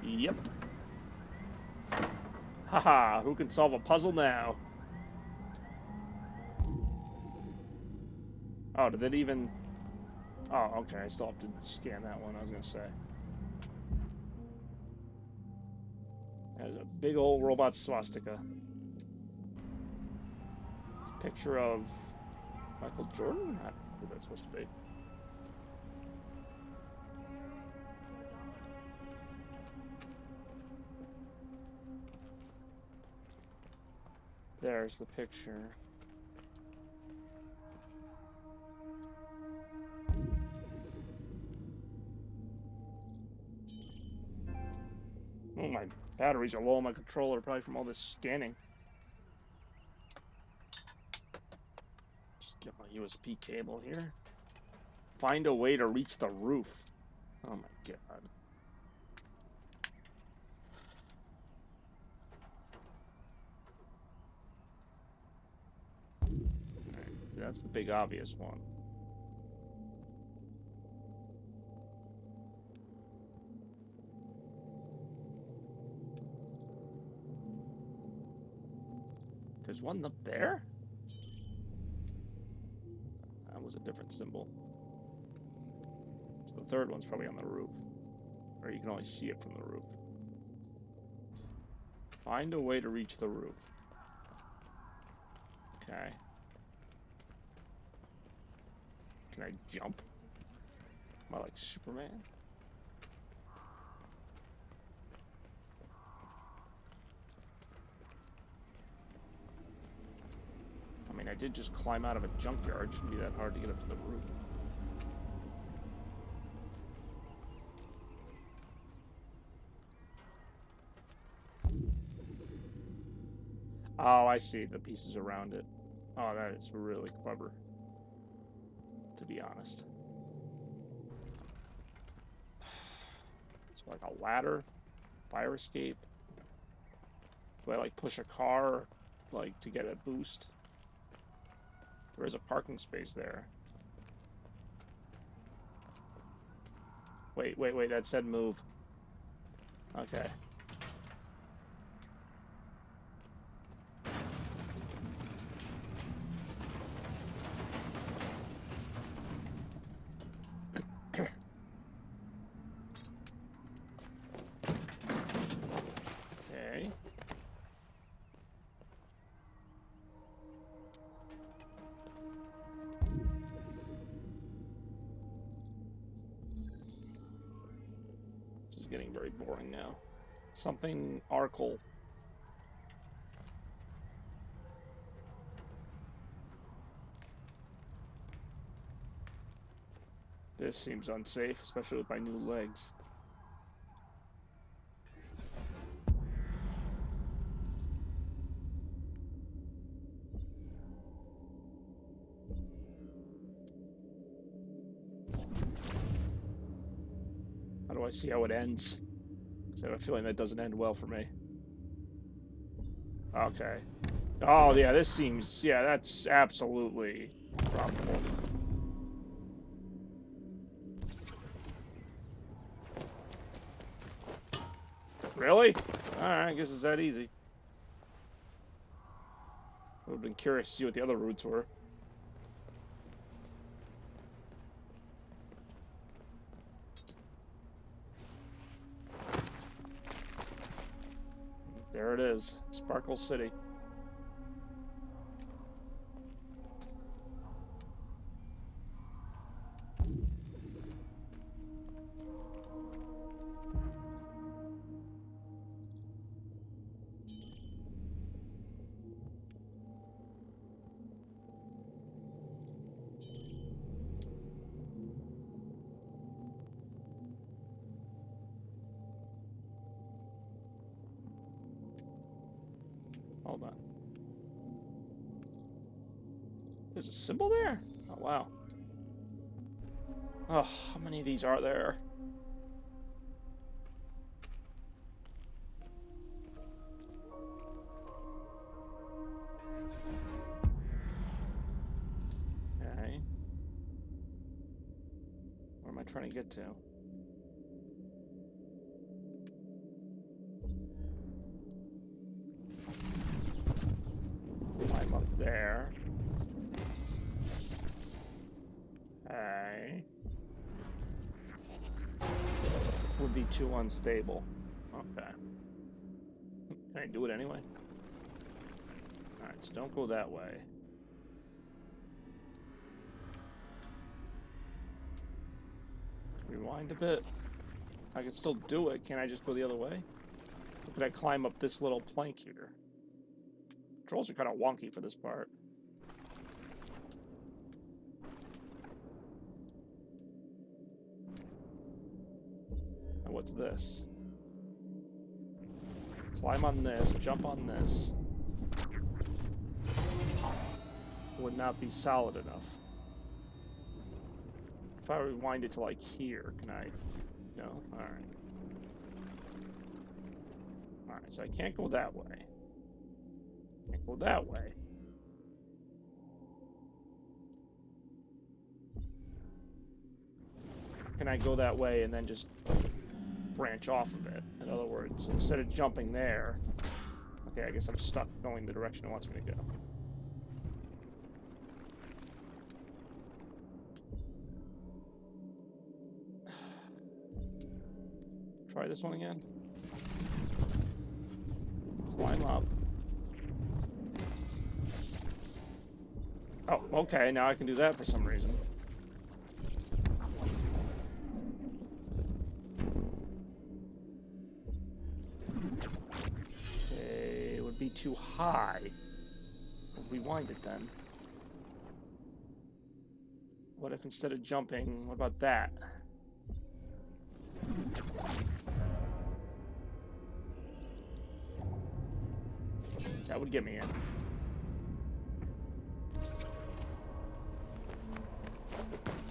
Yep. Haha, who can solve a puzzle now? Oh, did it even... Oh, okay, I still have to scan that one, I was gonna say. There's a big old robot swastika. Picture of Michael Jordan? I don't know who that's supposed to be. There's the picture. Oh, my batteries are low on my controller, probably from all this scanning. Just get my USB cable here. Find a way to reach the roof. Oh my god. Alright, that's the big obvious one. There's one up there? That was a different symbol. So the third one's probably on the roof. Or you can only see it from the roof. Find a way to reach the roof. Okay. Can I jump? Am I like Superman? I mean, I did just climb out of a junkyard. Shouldn't be that hard to get up to the roof. Oh, I see the pieces around it. Oh, that is really clever, to be honest. It's like a ladder, fire escape. Do I like push a car, like to get a boost? There is a parking space there. Wait, that said move. Okay. Okay. Getting very boring now. Something Arkle. This seems unsafe, especially with my new legs. How do I see how it ends? 'Cause I have a feeling that doesn't end well for me. Okay. Oh, yeah, this seems... Yeah, that's absolutely probable. Really? Alright, I guess it's that easy. I would have been curious to see what the other routes were. There it is. Sparkle City. Hold on. There's a symbol there? Oh, wow. Oh, how many of these are there? Okay. Where am I trying to get to? Climb up there. Okay. Would be too unstable. Okay. Can I do it anyway? Alright, so don't go that way. Rewind a bit. I can still do it. Can I just go the other way? Or could I climb up this little plank here? Controls are kind of wonky for this part. And what's this? Climb on this, jump on this. Would not be solid enough. If I rewind it to like here, can I? No? Alright. Alright, so I can't go that way. Can't go that way. Can I go that way and then just branch off of it? In other words, instead of jumping there, okay, I guess I'm stuck going the direction it wants me to go. Try this one again. Climb up. Oh, okay, now I can do that for some reason. Okay, it would be too high. We'll rewind it then. What if instead of jumping, what about that? That would get me in.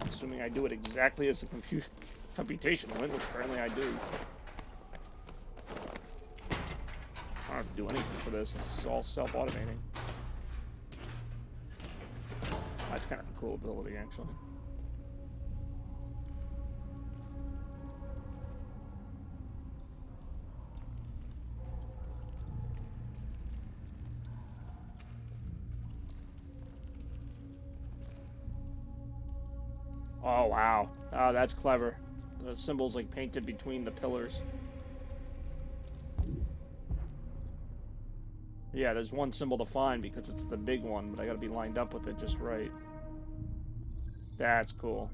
Assuming I do it exactly as the computation went, which apparently I do. I don't have to do anything for this. This is all self-automating. That's kind of a cool ability, actually. Oh, wow. Oh, that's clever. The symbol's like painted between the pillars. Yeah, there's one symbol to find because it's the big one, but I gotta be lined up with it just right. That's cool.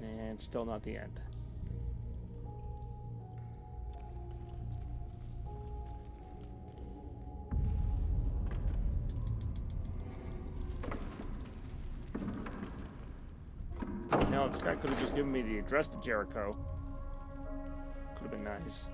And still not the end. know, this guy could have just given me the address to Jericho. Could have been nice.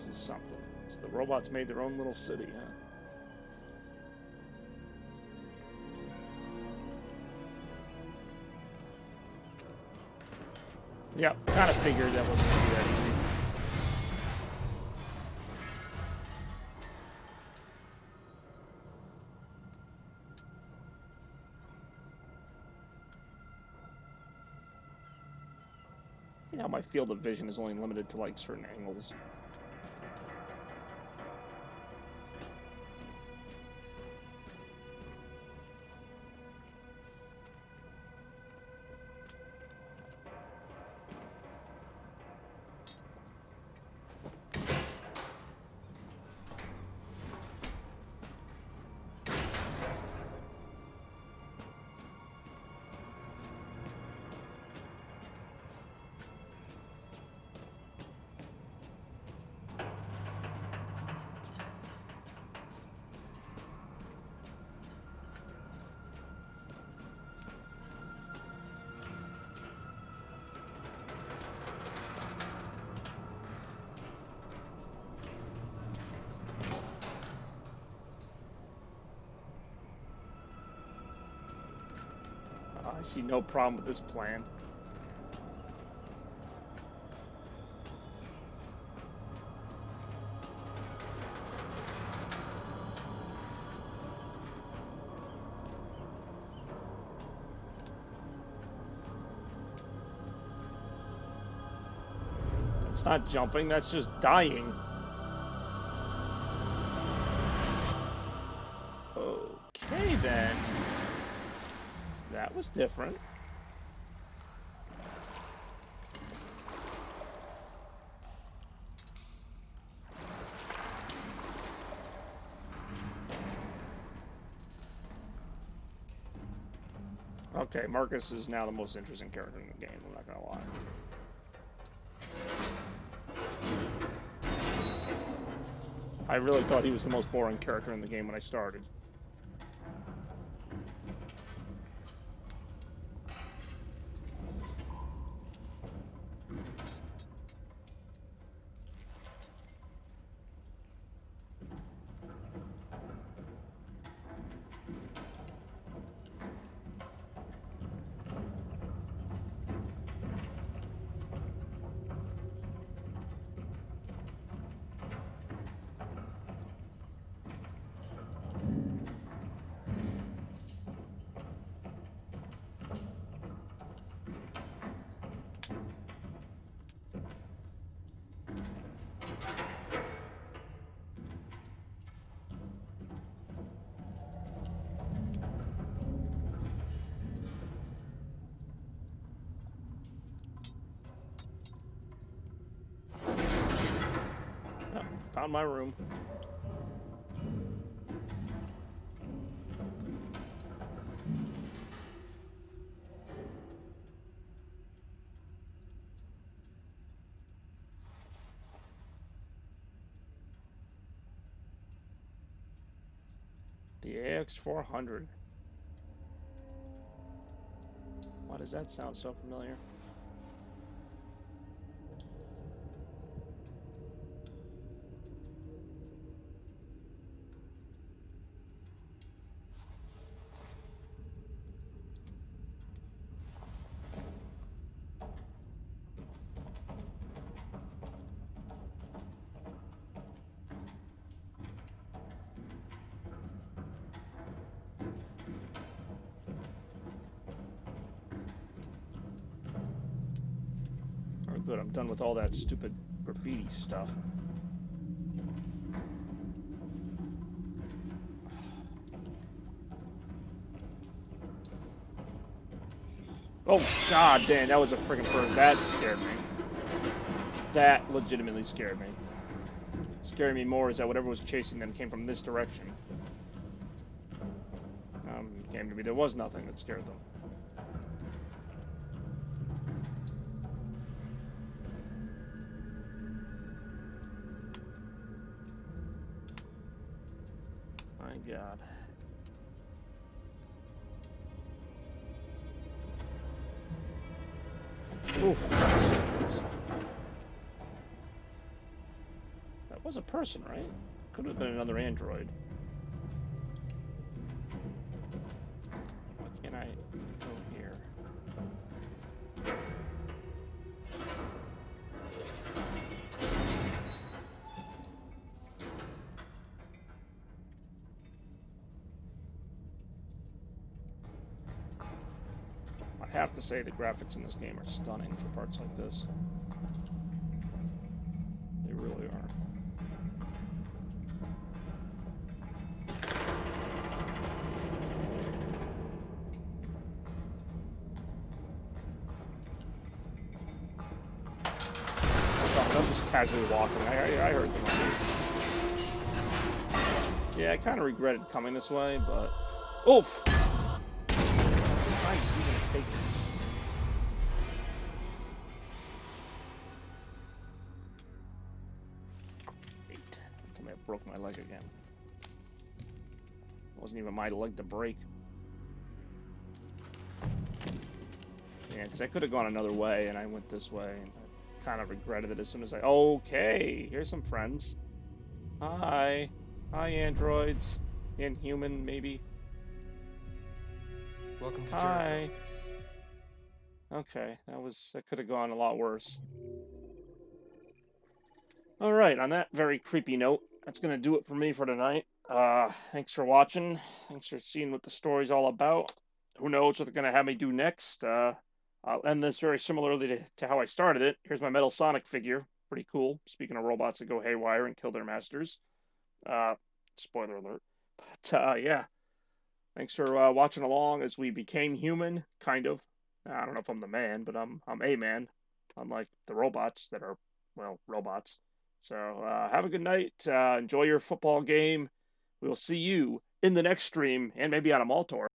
Something. So the robots made their own little city, huh? Yep, kind of figured that wasn't gonna be that easy. You know, my field of vision is only limited to like certain angles. I see no problem with this plan. That's not jumping, that's just dying. Okay then. That was different. Okay, Marcus is now the most interesting character in the game, I'm not gonna lie. I really thought he was the most boring character in the game when I started. Found my room. The AX400. Why does that sound so familiar? Good, I'm done with all that stupid graffiti stuff. Oh, god damn, that was a freaking bird. That scared me. That legitimately scared me. Scaring me more is that whatever was chasing them came from this direction. Came to me, there was nothing that scared them. My god. Oof. That was a person, right? Could have been another android. Why can't I go here? I have to say the graphics in this game are stunning for parts like this. They really are. I'm just casually walking. I heard the noise. Yeah, I kind of regretted coming this way, but... Oof! I'm just even take it. Wait, tell me I broke my leg again. It wasn't even my leg to break. Yeah, because I could have gone another way, and I went this way, and I kind of regretted it as soon as I... Okay, here's some friends. Hi. Hi, androids. Inhuman, maybe. Welcome to Hi. Okay, that could have gone a lot worse. All right, on that very creepy note, that's gonna do it for me for tonight. Thanks for watching. Thanks for seeing what the story's all about. Who knows what they're gonna have me do next? I'll end this very similarly to how I started it. Here's my Metal Sonic figure. Pretty cool. Speaking of robots that go haywire and kill their masters. Spoiler alert. But yeah. Thanks for watching along as we became human, kind of. I don't know if I'm the man, but I'm a man, unlike the robots that are, well, robots. So have a good night. Enjoy your football game. We'll see you in the next stream, and maybe on a Maltor.